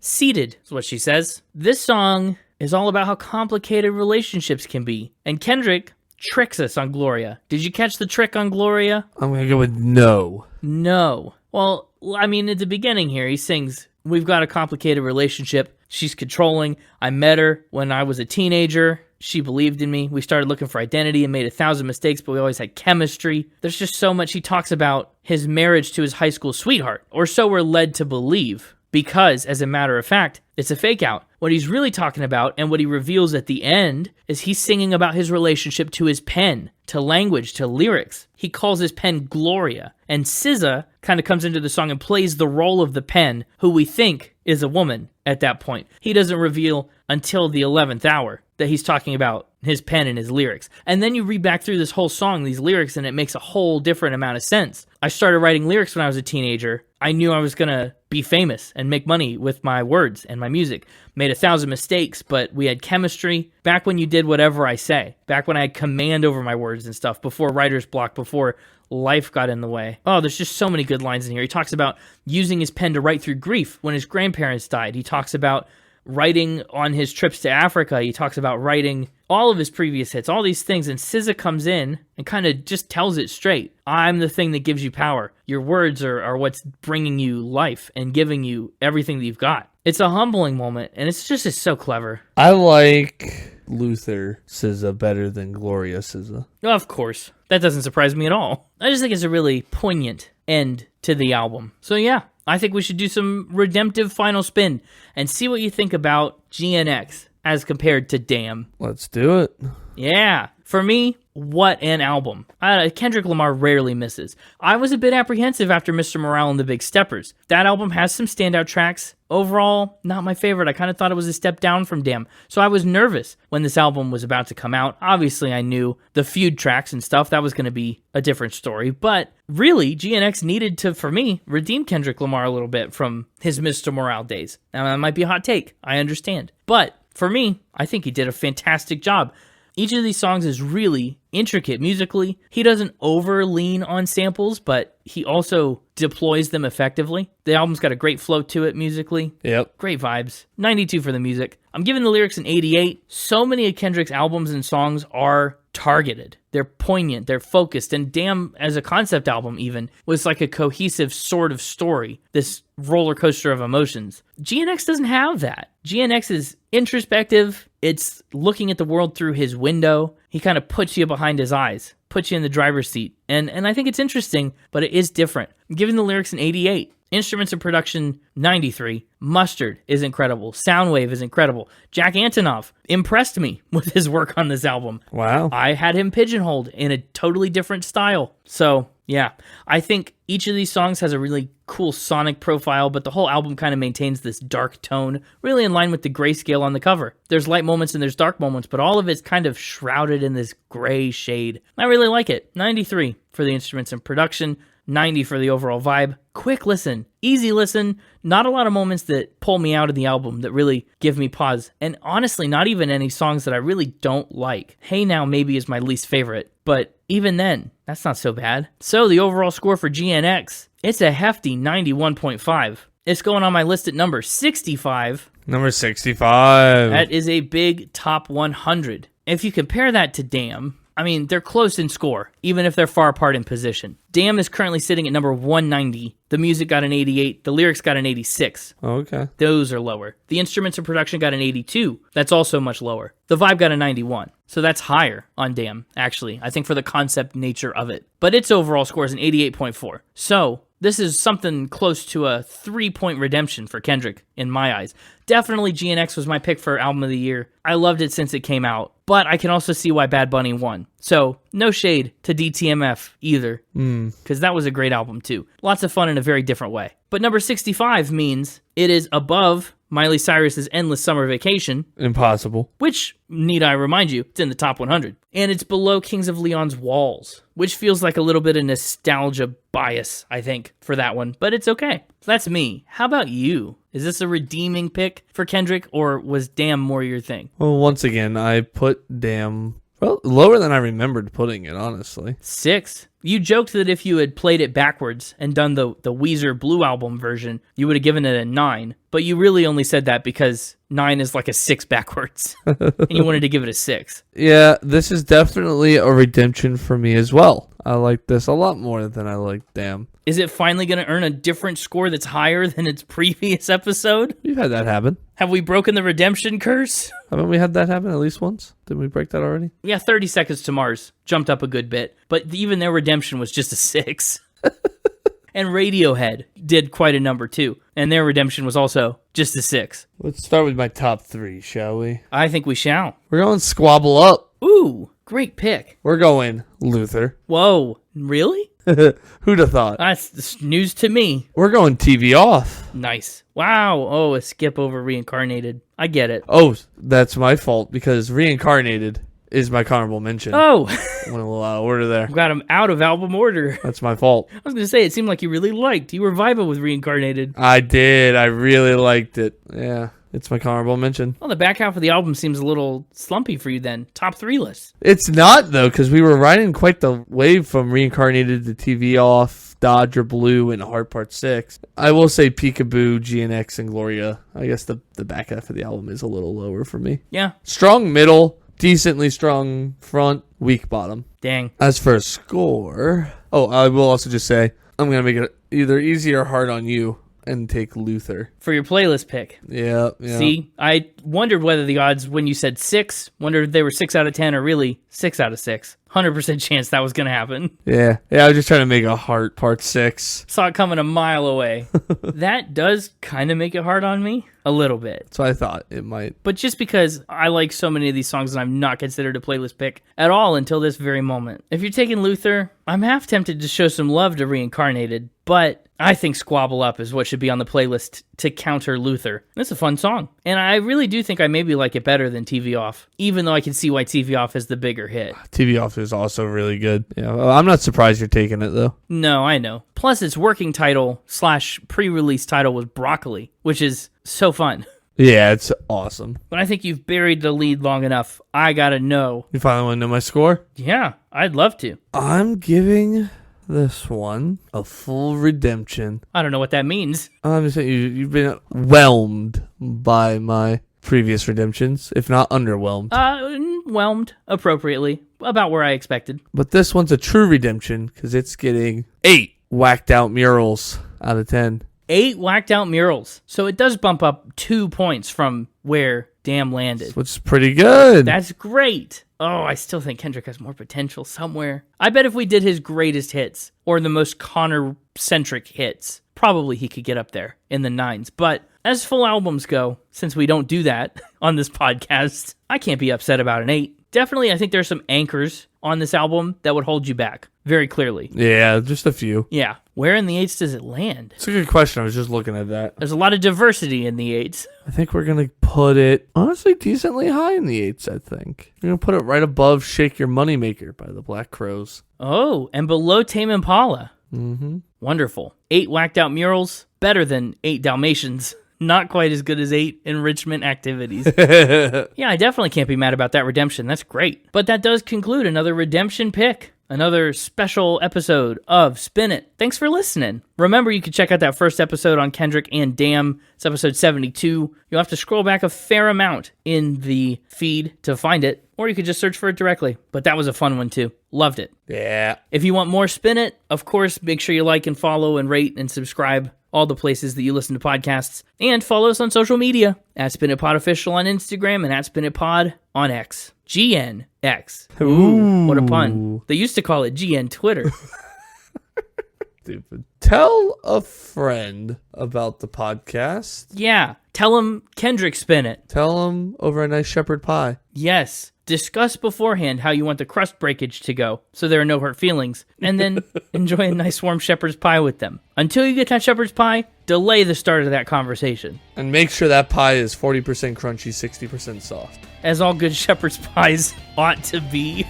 A: Seated is what she says. This song is all about how complicated relationships can be. And Kendrick tricks us on Gloria. Did you catch the trick on Gloria?
C: I'm going to go with no.
A: No. Well, I mean, at the beginning here, he sings, we've got a complicated relationship. She's controlling. I met her when I was a teenager. She believed in me. We started looking for identity and made 1,000 mistakes, but we always had chemistry. There's just so much. He talks about his marriage to his high school sweetheart, or so we're led to believe, because, as a matter of fact, it's a fake out. What he's really talking about, and what he reveals at the end, is he's singing about his relationship to his pen, to language, to lyrics. He calls his pen Gloria. And SZA kind of comes into the song and plays the role of the pen, who we think is a woman at that point. He doesn't reveal until the 11th hour that he's talking about his pen and his lyrics. And then you read back through this whole song, these lyrics, and it makes a whole different amount of sense. I started writing lyrics when I was a teenager. I knew I was going to be famous and make money with my words and my music. Made 1,000 mistakes, but we had chemistry. Back when you did whatever I say. Back when I had command over my words and stuff. Before writer's block, before life got in the way. Oh, there's just so many good lines in here. He talks about using his pen to write through grief when his grandparents died. He talks about writing on his trips to Africa. He talks about writing all of his previous hits, all these things, and SZA comes in and kind of just tells it straight. I'm the thing that gives you power. Your words are what's bringing you life and giving you everything that you've got. It's a humbling moment, and it's so clever.
C: I like Luther SZA better than Gloria SZA.
A: Of course. That doesn't surprise me at all. I just think it's a really poignant end to the album. So yeah, I think we should do some redemptive final spin and see what you think about GNX as compared to Damn.
C: Let's do it.
A: Yeah. For me, what an album. Kendrick Lamar rarely misses. I was a bit apprehensive after Mr. Morale and the Big Steppers. That album has some standout tracks. Overall, not my favorite. I kind of thought it was a step down from Damn. So I was nervous when this album was about to come out. Obviously, I knew the Feud tracks and stuff. That was going to be a different story. But really, GNX needed to, for me, redeem Kendrick Lamar a little bit from his Mr. Morale days. Now, that might be a hot take. I understand. But for me, I think he did a fantastic job. Each of these songs is really intricate musically. He doesn't over lean on samples, but he also deploys them effectively. The album's got a great flow to it musically.
C: Yep.
A: Great vibes. 92 for the music. I'm giving the lyrics an 88. So many of Kendrick's albums and songs are targeted. They're poignant. They're focused. And Damn, as a concept album even, was like a cohesive sort of story. This roller coaster of emotions. GNX doesn't have that. GNX is introspective. It's looking at the world through his window. He kind of puts you behind his eyes, puts you in the driver's seat. And I think it's interesting, but it is different. I'm giving the lyrics an 88. Instruments and production, 93. Mustard is incredible. Soundwave is incredible. Jack Antonoff impressed me with his work on this album.
C: Wow.
A: I had him pigeonholed in a totally different style. So, yeah, I think each of these songs has a really cool sonic profile, but the whole album kind of maintains this dark tone, really in line with the grayscale on the cover. There's light moments and there's dark moments, but all of it's kind of shrouded in this gray shade. I really like it. 93 for the instruments and production. 90 for the overall vibe. Quick listen, easy listen, not a lot of moments that pull me out of the album that really give me pause. And honestly, not even any songs that I really don't like. Hey Now maybe is my least favorite, but even then, that's not so bad. So the overall score for GNX, it's a hefty 91.5. It's going on my list at number 65.
C: Number 65.
A: That is a big top 100. If you compare that to Damn, I mean, they're close in score, even if they're far apart in position. Damn is currently sitting at number 190. The music got an 88. The lyrics got an 86.
C: Okay.
A: Those are lower. The instruments and production got an 82. That's also much lower. The vibe got a 91. So that's higher on Damn, actually. I think for the concept nature of it. But its overall score is an 88.4. So this is something close to a 3-point redemption for Kendrick, in my eyes. Definitely GNX was my pick for Album of the Year. I loved it since it came out, but I can also see why Bad Bunny won. So, no shade to DTMF either, because that was a great album too. Lots of fun in a very different way. But number 65 means it is above Miley Cyrus's Endless Summer Vacation.
C: Impossible.
A: Which, need I remind you, it's in the top 100. And it's below Kings of Leon's Walls, which feels like a little bit of nostalgia bias, I think, for that one. But it's okay. So that's me. How about you? Is this a redeeming pick for Kendrick, or was Damn more your thing?
C: Well, once again, I put Damn, well, lower than I remembered putting it, honestly.
A: 6. You joked that if you had played it backwards and done the Weezer Blue Album version, you would have given it a 9. But you really only said that because 9 is like a 6 backwards. And you wanted to give it a 6.
C: Yeah, this is definitely a redemption for me as well. I like this a lot more than I like Damn.
A: Is it finally going to earn a different score that's higher than its previous episode?
C: We've had that happen.
A: Have we broken the redemption curse?
C: Haven't we had that happen at least once? Didn't we break that already?
A: Yeah, 30 Seconds to Mars jumped up a good bit, but even their redemption was just a 6. And Radiohead did quite a number too, and their redemption was also just a 6.
C: Let's start with my top 3, shall we?
A: I think we shall.
C: We're going Squabble Up.
A: Ooh, great pick.
C: We're going Luther.
A: Whoa, really?
C: Who'd have thought?
A: That's news to me.
C: We're going TV Off.
A: Nice. Wow. Oh, a skip over Reincarnated. I get it.
C: Oh, that's my fault because Reincarnated is my honorable mention.
A: Oh.
C: Went a little out of order there.
A: Got him out of album order.
C: That's my fault.
A: I was going to say, it seemed like you really liked. You were vibing with Reincarnated.
C: I did. I really liked it. Yeah. It's my honorable mention.
A: Well, the back half of the album seems a little slumpy for you then. Top 3 list.
C: It's not, though, because we were riding quite the wave from Reincarnated to TV Off, Dodger Blue, and Heart Part 6. I will say Peekaboo, GNX, and Gloria. I guess the back half of the album is a little lower for me.
A: Yeah.
C: Strong middle, decently strong front, weak bottom.
A: Dang.
C: As for a score, I will also just say, I'm going to make it either easy or hard on you and take Luther.
A: For your playlist pick.
C: Yeah.
A: See, I wondered whether the odds when you said 6, wondered if they were 6 out of 10 or really 6 out of 6. 100% chance that was going to happen.
C: Yeah, I was just trying to make a Heart Part 6.
A: Saw it coming a mile away. That does kind of make it hard on me. A little bit.
C: So I thought it might.
A: But just because I like so many of these songs and I'm not considered a playlist pick at all until this very moment. If you're taking Luther, I'm half tempted to show some love to Reincarnated, but I think Squabble Up is what should be on the playlist to counter Luther. It's a fun song. And I really do think I maybe like it better than TV Off, even though I can see why TV Off is the bigger hit.
C: TV Off is also really good. Yeah, well, I'm not surprised you're taking it, though.
A: No, I know. Plus, its working title / pre-release title was Broccoli, which is so fun.
C: Yeah, it's awesome.
A: But I think you've buried the lead long enough. I gotta know.
C: You finally want to know my score?
A: Yeah, I'd love to.
C: I'm giving this one a full redemption.
A: I don't know what that means.
C: I'm just saying you've been whelmed by my previous redemptions, if not underwhelmed.
A: Whelmed appropriately, about where I expected.
C: But this one's a true redemption because it's getting 8 whacked out murals out of 10.
A: 8 whacked out murals. So it does bump up 2 points from where Damn landed.
C: Which is pretty good.
A: That's great. Oh, I still think Kendrick has more potential somewhere. I bet if we did his greatest hits, or the most Connor-centric hits, probably he could get up there in the 9s. But as full albums go, since we don't do that on this podcast, I can't be upset about an 8. Definitely, I think there's some anchors on this album that would hold you back, very clearly.
C: Yeah, just a few.
A: Yeah. Where in the 8s does it land?
C: It's a good question. I was just looking at that.
A: There's a lot of diversity in the 8s.
C: I think we're going to put it, honestly, decently high in the 8s, I think. We're going to put it right above Shake Your Moneymaker by the Black Crowes.
A: Oh, and below Tame Impala.
C: Mm-hmm.
A: Wonderful. 8 whacked out murals, better than 8 Dalmatians. Not quite as good as 8 enrichment activities. Yeah, I definitely can't be mad about that redemption. That's great. But that does conclude another redemption pick. another special episode of Spin It. Thanks for listening. Remember, you can check out that first episode on Kendrick and Damn. It's episode 72. You'll have to scroll back a fair amount in the feed to find it, or you could just search for it directly. But that was a fun one too. Loved it.
C: Yeah.
A: If you want more Spin It, of course, make sure you like and follow and rate and subscribe all the places that you listen to podcasts. And follow us on social media, at Spin It Pod Official on Instagram and at Spin It Pod on X. GNX. Ooh, what a pun. They used to call it GN Twitter.
C: Stupid. Tell a friend about the podcast.
A: Yeah. Tell them Kendrick Spin It.
C: Tell them over a nice shepherd pie.
A: Yes. Discuss beforehand how you want the crust breakage to go, so there are no hurt feelings, and then enjoy a nice warm shepherd's pie with them. Until you get that shepherd's pie, delay the start of that conversation.
C: And make sure that pie is 40% crunchy, 60% soft.
A: As all good shepherd's pies ought to be.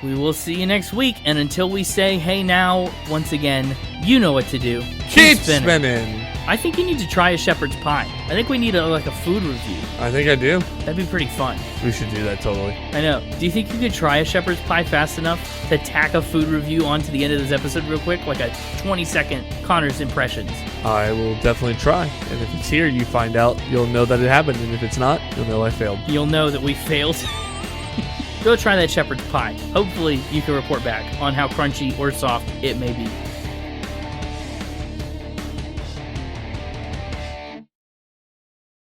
A: We will see you next week, and until we say, hey now, once again, you know what to do.
C: Keep spinning.
A: I think you need to try a shepherd's pie. I think we need a food review.
C: I think I do.
A: That'd be pretty fun.
C: We should do that totally.
A: I know. Do you think you could try a shepherd's pie fast enough to tack a food review onto the end of this episode real quick? Like a 20-second Connor's impressions.
C: I will definitely try. And if it's here, you find out, you'll know that it happened. And if it's not, you'll know I failed.
A: You'll know that we failed. Go try that shepherd's pie. Hopefully, you can report back on how crunchy or soft it may be.